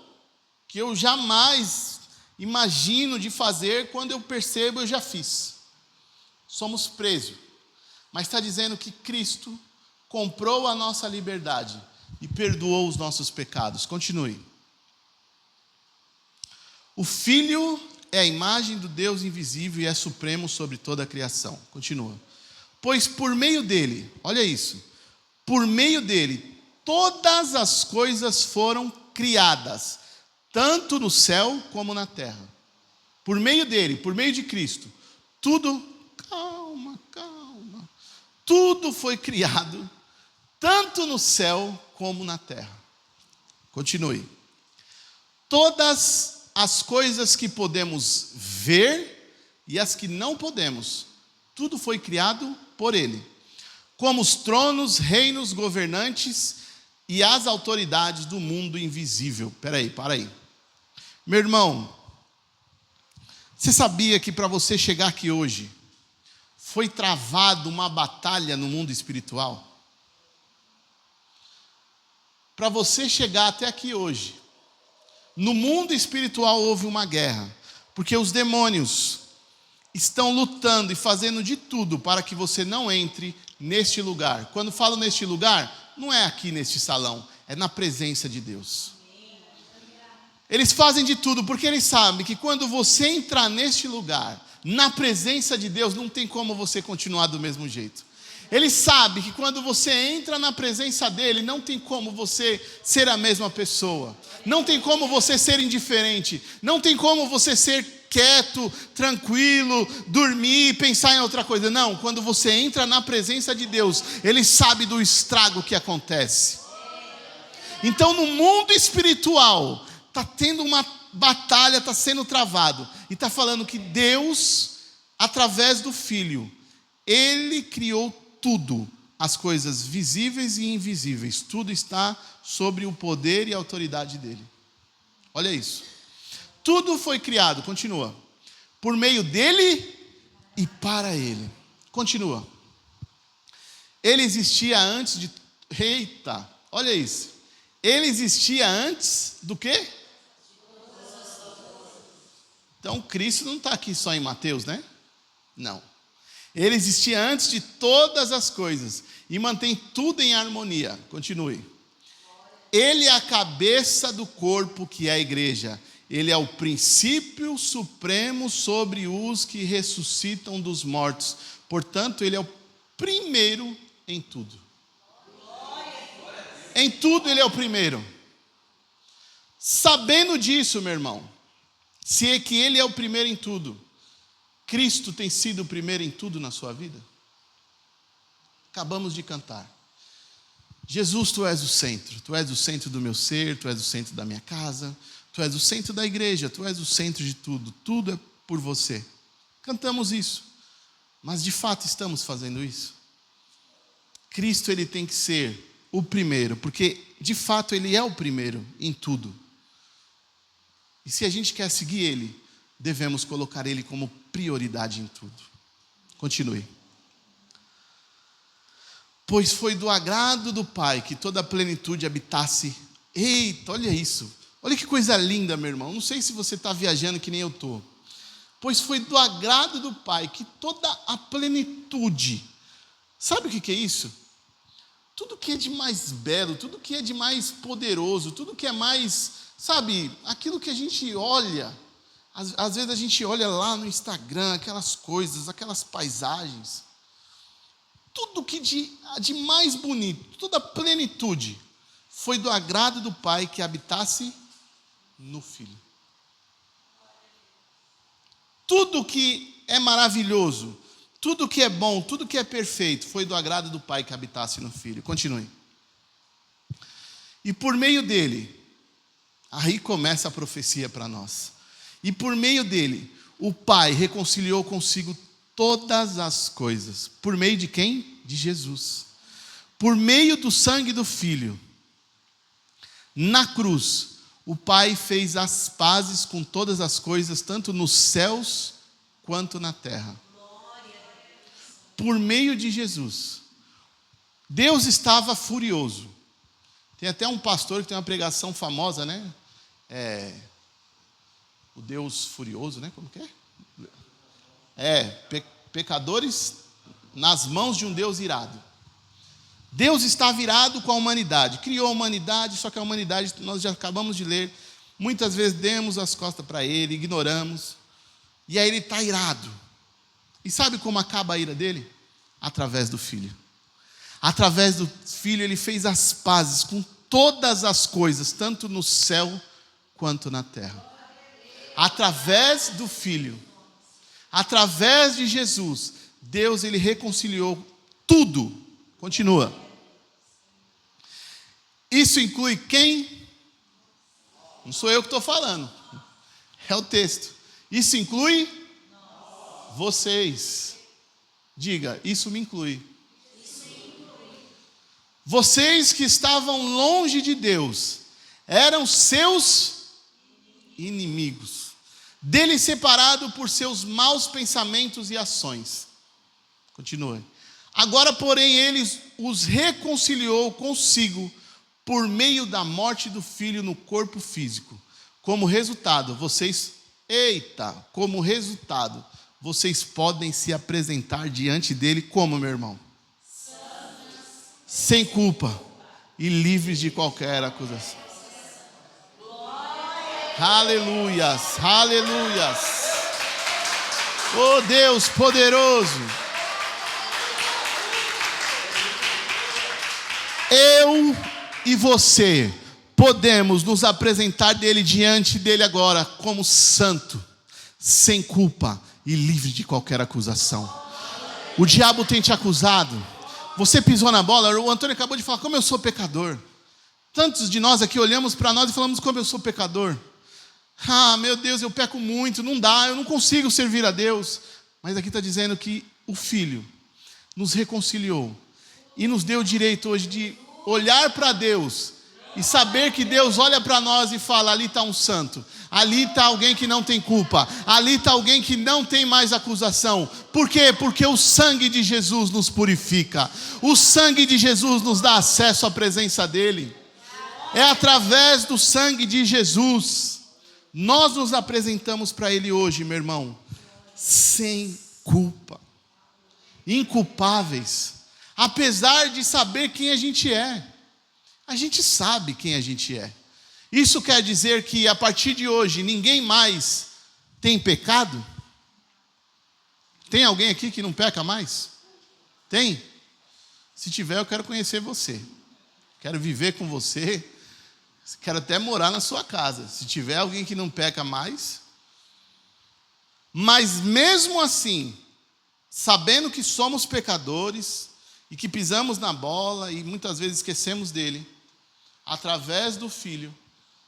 que eu jamais imagino de fazer, quando eu percebo, eu já fiz. Somos presos. Mas está dizendo que Cristo comprou a nossa liberdade e perdoou os nossos pecados. Continue. O Filho é a imagem do Deus invisível e é supremo sobre toda a criação. Continua. Pois por meio dele, olha isso, por meio dele, todas as coisas foram criadas, tanto no céu como na terra. Por meio dele, por meio de Cristo, tudo, calma, tudo foi criado, tanto no céu como na terra. Continue. Todas as coisas que podemos ver e as que não podemos, tudo foi criado por ele. Como os tronos, reinos, governantes e as autoridades do mundo invisível. Para aí. Meu irmão, você sabia que para você chegar aqui hoje, foi travado uma batalha no mundo espiritual? Para você chegar até aqui hoje, no mundo espiritual houve uma guerra, porque os demônios estão lutando e fazendo de tudo para que você não entre neste lugar. Quando falo neste lugar, não é aqui neste salão, é na presença de Deus. Eles fazem de tudo porque eles sabem que quando você entrar neste lugar, na presença de Deus, não tem como você continuar do mesmo jeito. Eles sabem que quando você entra na presença dele, não tem como você ser a mesma pessoa. Não tem como você ser indiferente. Não tem como você ser quieto, tranquilo, dormir, pensar em outra coisa. Não, quando você entra na presença de Deus, Ele sabe do estrago que acontece. Então no mundo espiritual, está tendo uma batalha, está sendo travado. E está falando que Deus, através do Filho, Ele criou tudo. As coisas visíveis e invisíveis. Tudo está sobre o poder e a autoridade dEle. Olha isso. Tudo foi criado, continua, por meio dEle e para Ele. Continua. Ele existia antes de... Eita, olha isso. Ele existia antes do quê? Então Cristo não está aqui só em Mateus, né? Não. Ele existia antes de todas as coisas e mantém tudo em harmonia. Continue. Ele é a cabeça do corpo que é a igreja. Ele é o princípio supremo sobre os que ressuscitam dos mortos. Portanto, Ele é o primeiro em tudo. Em tudo Ele é o primeiro. Sabendo disso, meu irmão, se é que Ele é o primeiro em tudo, Cristo tem sido o primeiro em tudo na sua vida? Acabamos de cantar. Jesus, Tu és o centro. Tu és o centro do meu ser, Tu és o centro da minha casa, Tu és o centro da igreja, Tu és o centro de tudo. Tudo é por Você. Cantamos isso. Mas de fato estamos fazendo isso? Cristo, Ele tem que ser o primeiro, porque de fato Ele é o primeiro em tudo. E se a gente quer seguir Ele, devemos colocar Ele como prioridade em tudo. Continue. Pois foi do agrado do Pai que toda a plenitude habitasse. Eita, olha isso. Olha que coisa linda, meu irmão. Não sei se você está viajando que nem eu estou. Pois foi do agrado do Pai que toda a plenitude. Sabe o que é isso? Tudo que é de mais belo, tudo que é de mais poderoso, tudo que é mais, sabe, aquilo que a gente olha. Às vezes a gente olha lá no Instagram, aquelas coisas, aquelas paisagens. Tudo que de mais bonito, toda a plenitude, foi do agrado do Pai que habitasse no Filho. Tudo que é maravilhoso, tudo que é bom, tudo que é perfeito, foi do agrado do Pai que habitasse no Filho. Continue. E por meio dele, aí começa a profecia para nós. E por meio dele, o Pai reconciliou consigo todas as coisas. Por meio de quem? De Jesus. Por meio do sangue do Filho. Na cruz, o Pai fez as pazes com todas as coisas, tanto nos céus quanto na terra. Por meio de Jesus. Deus estava furioso. Tem até um pastor que tem uma pregação famosa, né? O Deus furioso, né? Como que é? Pecadores nas mãos de um Deus irado. Deus está virado com a humanidade. Criou a humanidade, só que a humanidade, nós já acabamos de ler, muitas vezes demos as costas para Ele, ignoramos. E aí Ele está irado. E sabe como acaba a ira dele? Através do Filho. Através do Filho Ele fez as pazes com todas as coisas, tanto no céu quanto na terra. Através do Filho. Através de Jesus, Deus Ele reconciliou tudo. Continua. Isso inclui quem? Não sou eu que estou falando. É o texto. Isso inclui vocês. Diga, isso me inclui. Vocês que estavam longe de Deus, eram seus inimigos. Dele separado por seus maus pensamentos e ações. Continue. Agora, porém, Ele os reconciliou consigo por meio da morte do Filho no corpo físico. Como resultado, vocês podem se apresentar diante dele como, meu irmão? Sem culpa e livres de qualquer acusação. Aleluias, aleluias. Oh Deus poderoso. Eu e você podemos nos apresentar diante dele agora como santo, sem culpa e livre de qualquer acusação. O diabo tem te acusado. Você pisou na bola. O Antônio acabou de falar como eu sou pecador. Tantos de nós aqui olhamos para nós e falamos como eu sou pecador. Ah, meu Deus, eu peco muito, não dá, eu não consigo servir a Deus. Mas aqui está dizendo que o Filho nos reconciliou e nos deu o direito hoje de olhar para Deus e saber que Deus olha para nós e fala: ali está um santo, ali está alguém que não tem culpa, ali está alguém que não tem mais acusação. Por quê? Porque o sangue de Jesus nos purifica, o sangue de Jesus nos dá acesso à presença dEle. É através do sangue de Jesus. Nós nos apresentamos para Ele hoje, meu irmão, sem culpa, inculpáveis, apesar de saber quem a gente é. A gente sabe quem a gente é. Isso quer dizer que a partir de hoje ninguém mais tem pecado? Tem alguém aqui que não peca mais? Tem? Se tiver, eu quero conhecer você. Quero viver com você. Quero até morar na sua casa. Se tiver alguém que não peca mais. Mas mesmo assim, sabendo que somos pecadores e que pisamos na bola e muitas vezes esquecemos dele, através do Filho,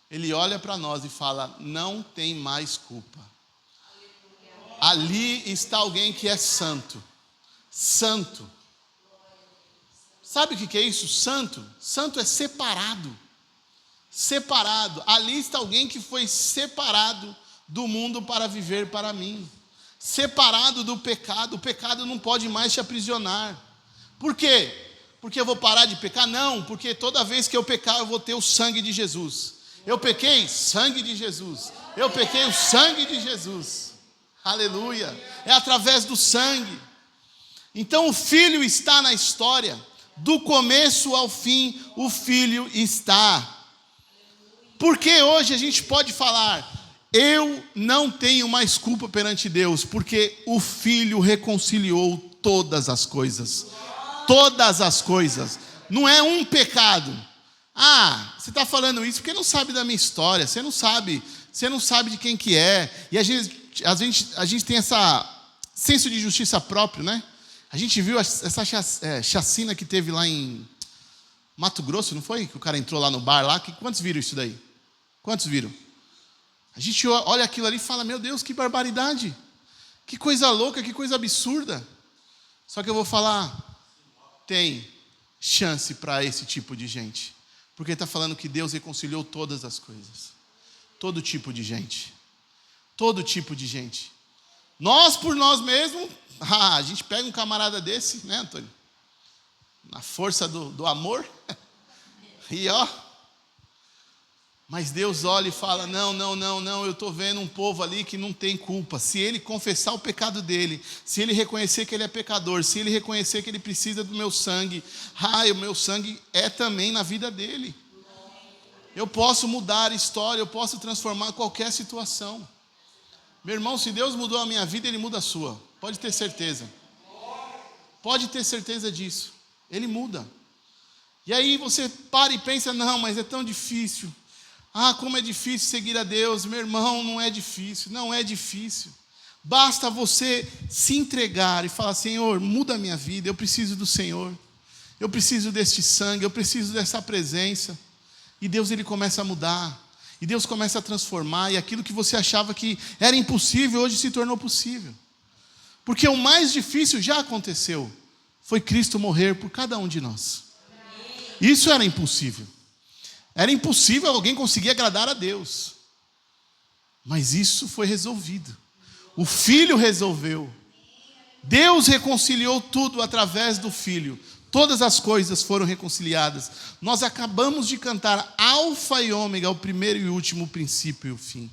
Ele olha para nós e fala: não tem mais culpa. Ali está alguém que é santo. Santo. Sabe o que é isso? Santo. Santo é separado. Separado. Ali está alguém que foi separado do mundo para viver para mim. Separado do pecado. O pecado não pode mais te aprisionar. Por quê? Porque eu vou parar de pecar? Não, porque toda vez que eu pecar eu vou ter o sangue de Jesus. Eu pequei, sangue de Jesus. Eu pequei, o sangue de Jesus. Aleluia. É através do sangue. Então o Filho está na história. Do começo ao fim, o Filho está. Porque hoje a gente pode falar: eu não tenho mais culpa perante Deus, porque o Filho reconciliou todas as coisas. Todas as coisas. Não é um pecado. Ah, você está falando isso porque não sabe da minha história. Você não sabe de quem que é. E a gente tem essa senso de justiça próprio, né? A gente viu essa chacina que teve lá em Mato Grosso, não foi? Que o cara entrou lá no bar lá. Quantos viram isso daí? Quantos viram? A gente olha aquilo ali e fala: meu Deus, que barbaridade. Que coisa louca, que coisa absurda. Só que eu vou falar: tem chance para esse tipo de gente. Porque está falando que Deus reconciliou todas as coisas. Todo tipo de gente. Todo tipo de gente. Nós por nós mesmos, a gente pega um camarada desse, né, Antônio? Na força do amor. E ó. Mas Deus olha e fala: não, eu estou vendo um povo ali que não tem culpa. Se ele confessar o pecado dele, se ele reconhecer que ele é pecador, se ele reconhecer que ele precisa do meu sangue, o meu sangue é também na vida dele. Eu posso mudar a história, eu posso transformar qualquer situação. Meu irmão, se Deus mudou a minha vida, Ele muda a sua. Pode ter certeza. Pode ter certeza disso. Ele muda. E aí você para e pensa: não, mas é tão difícil. Ah, como é difícil seguir a Deus. Meu irmão, não é difícil. Não é difícil. Basta você se entregar e falar: Senhor, muda a minha vida. Eu preciso do Senhor. Eu preciso deste sangue. Eu preciso dessa presença. E Deus, Ele começa a mudar. E Deus começa a transformar. E aquilo que você achava que era impossível, hoje se tornou possível. Porque o mais difícil já aconteceu. Foi Cristo morrer por cada um de nós. Isso era impossível. Era impossível alguém conseguir agradar a Deus. Mas isso foi resolvido. O Filho resolveu. Deus reconciliou tudo através do Filho. Todas as coisas foram reconciliadas. Nós acabamos de cantar Alfa e Ômega, o primeiro e o último, o princípio e o fim.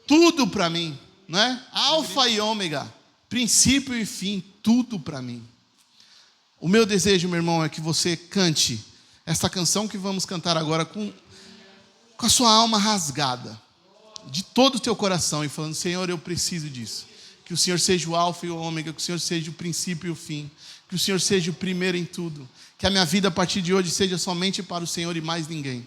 Tudo para mim, não é? Alfa e Ômega, princípio e fim, tudo para mim. O meu desejo, meu irmão, é que você cante esta canção que vamos cantar agora com a sua alma rasgada, de todo o teu coração, e falando: Senhor, eu preciso disso. Que o Senhor seja o alfa e o ômega, que o Senhor seja o princípio e o fim, que o Senhor seja o primeiro em tudo, que a minha vida a partir de hoje seja somente para o Senhor e mais ninguém.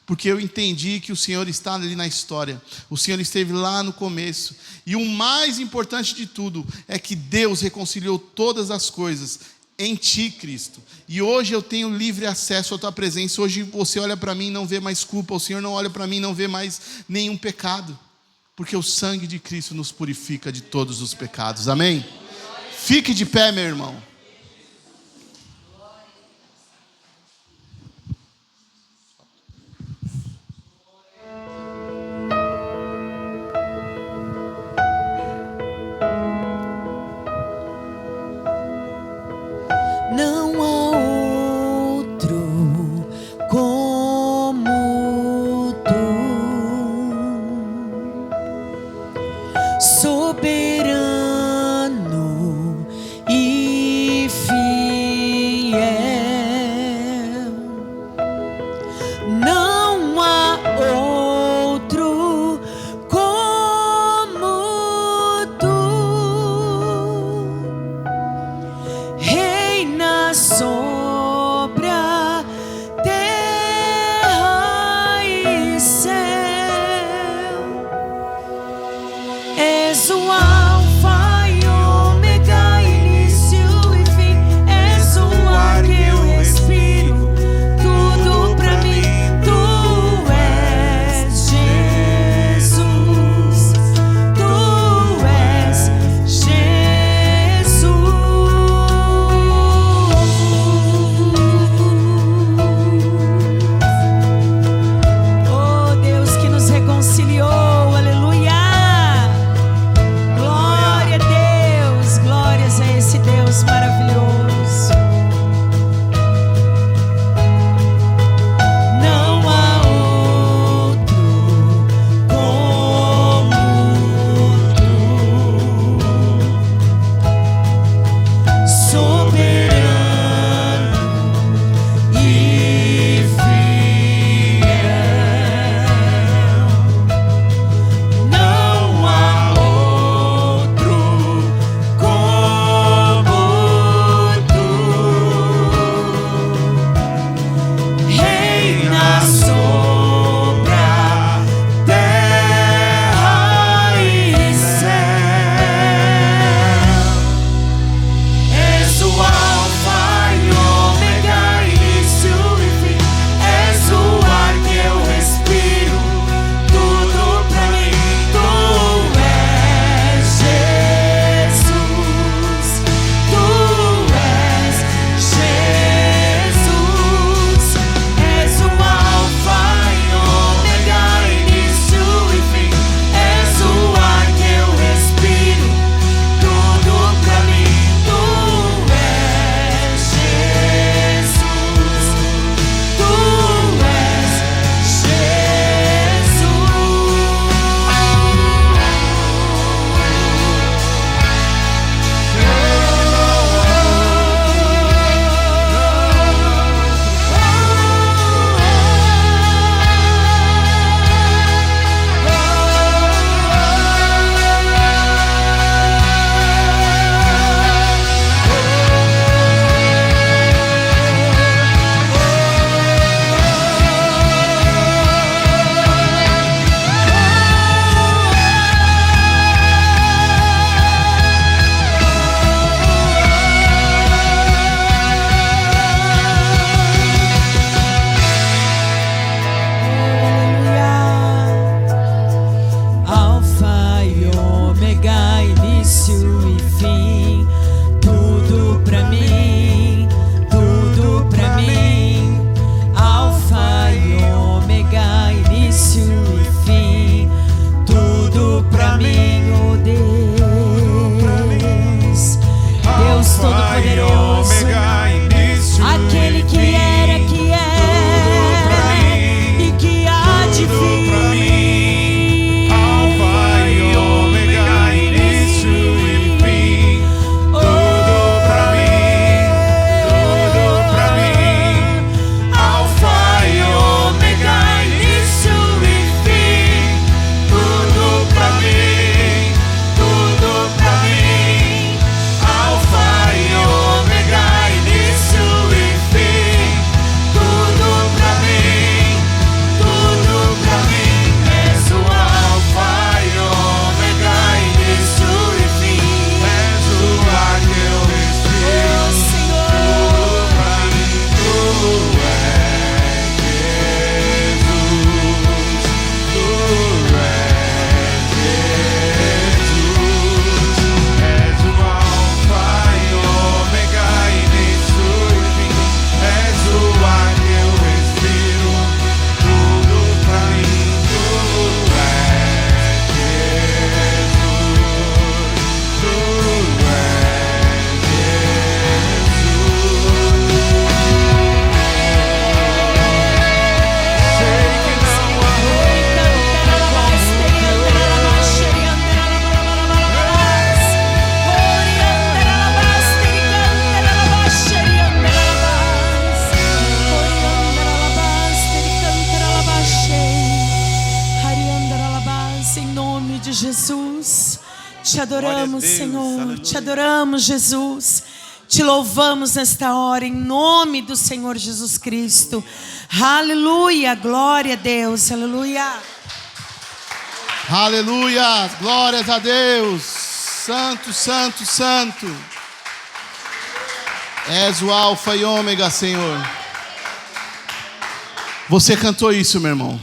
porque eu entendi que o Senhor está ali na história, o Senhor esteve lá no começo, e o mais importante de tudo é que Deus reconciliou todas as coisas em Ti, Cristo, e hoje eu tenho livre acesso à Tua presença. Hoje você olha para mim e não vê mais culpa, o Senhor não olha para mim e não vê mais nenhum pecado, porque o sangue de Cristo nos purifica de todos os pecados, amém? Fique de pé, meu irmão. Não há outro como Tu, soberano e fiel. Não há outro como Tu, reina sobre a terra e céu. És o Alfa e Ômega, início e fim. És o ar que eu respiro, tudo pra mim, tudo Jesus. Te adoramos, Glória a Deus, Senhor. aleluia. Te adoramos, Jesus. Te louvamos nesta hora, em nome do Senhor Jesus Cristo. Aleluia. Glória a Deus. Aleluia. Aleluia. Glórias a Deus. Santo, santo, santo. És o alfa e ômega, Senhor. Você cantou isso, meu irmão.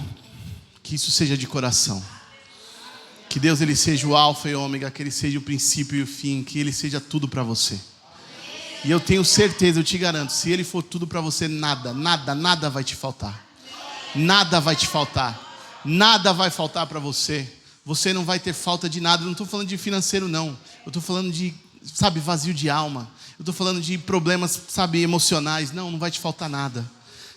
Que isso seja de coração. Que Deus ele seja o alfa e ômega, que ele seja o princípio e o fim, que ele seja tudo para você. E eu tenho certeza, eu te garanto, se ele for tudo para você, nada vai te faltar. Nada vai te faltar. Nada vai faltar para você. Você não vai ter falta de nada. Eu não estou falando de financeiro, não. Eu estou falando de, vazio de alma. Eu estou falando de problemas, emocionais. Não vai te faltar nada.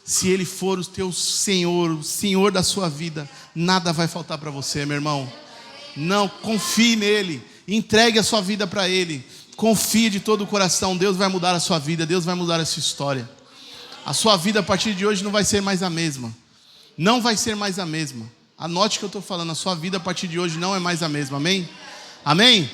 Se ele for o teu Senhor, o Senhor da sua vida, nada vai faltar para você, meu irmão. Não, confie nele. Entregue a sua vida para ele. Confie de todo o coração. Deus vai mudar a sua vida. Deus vai mudar a sua história. A sua vida a partir de hoje não vai ser mais a mesma. Não vai ser mais a mesma. Anote o que eu estou falando. A sua vida a partir de hoje não é mais a mesma. Amém? Amém?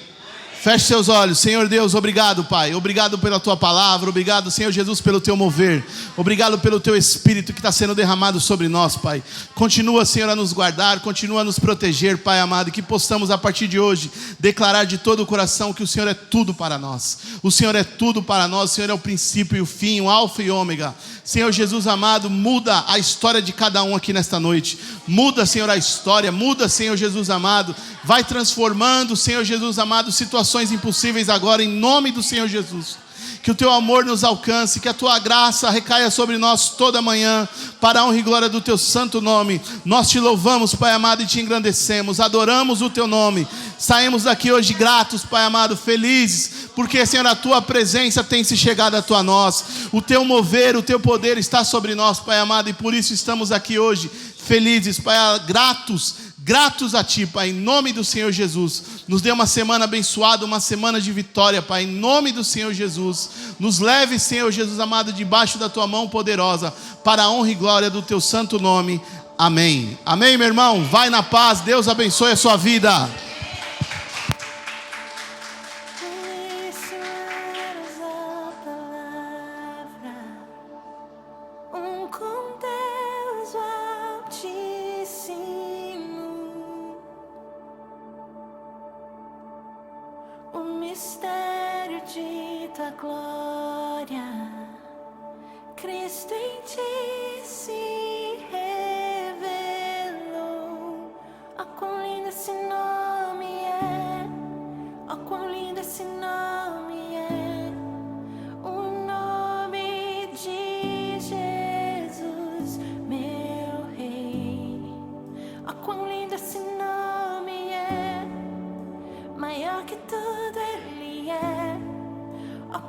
Feche seus olhos. Senhor Deus, obrigado, Pai. Obrigado pela Tua palavra. Obrigado, Senhor Jesus, pelo Teu mover. Obrigado pelo Teu Espírito que está sendo derramado sobre nós, Pai. Continua, Senhor, a nos guardar. Continua a nos proteger, Pai amado. E que possamos, a partir de hoje, declarar de todo o coração que o Senhor é tudo para nós. O Senhor é tudo para nós. O Senhor é o princípio e o fim, o alfa e ômega. Senhor Jesus amado, muda a história de cada um aqui nesta noite. Muda, Senhor, a história. Muda, Senhor Jesus amado. Vai transformando, Senhor Jesus amado, situações impossíveis agora, em nome do Senhor Jesus. Que o Teu amor nos alcance, que a Tua graça recaia sobre nós toda manhã, para a honra e glória do Teu santo nome. Nós Te louvamos, Pai amado, e Te engrandecemos, adoramos o Teu nome. Saímos daqui hoje gratos, Pai amado, felizes, porque, Senhor, a Tua presença tem se chegado a nós. O Teu mover, o Teu poder está sobre nós, Pai amado, e por isso estamos aqui hoje felizes, Pai, gratos a Ti, Pai, em nome do Senhor Jesus. Nos dê uma semana abençoada, uma semana de vitória, Pai, em nome do Senhor Jesus. Nos leve, Senhor Jesus amado, debaixo da Tua mão poderosa, para a honra e glória do Teu santo nome. Amém. Amém, meu irmão? Vai na paz, Deus abençoe a sua vida. Mistério de Tua glória, Cristo em Ti se revelou. Oh, quão lindo esse nome é! Oh, quão lindo esse nome é! O nome de Jesus, meu Rei. Oh, quão lindo esse nome é! Maior que tudo Ele é. Oh,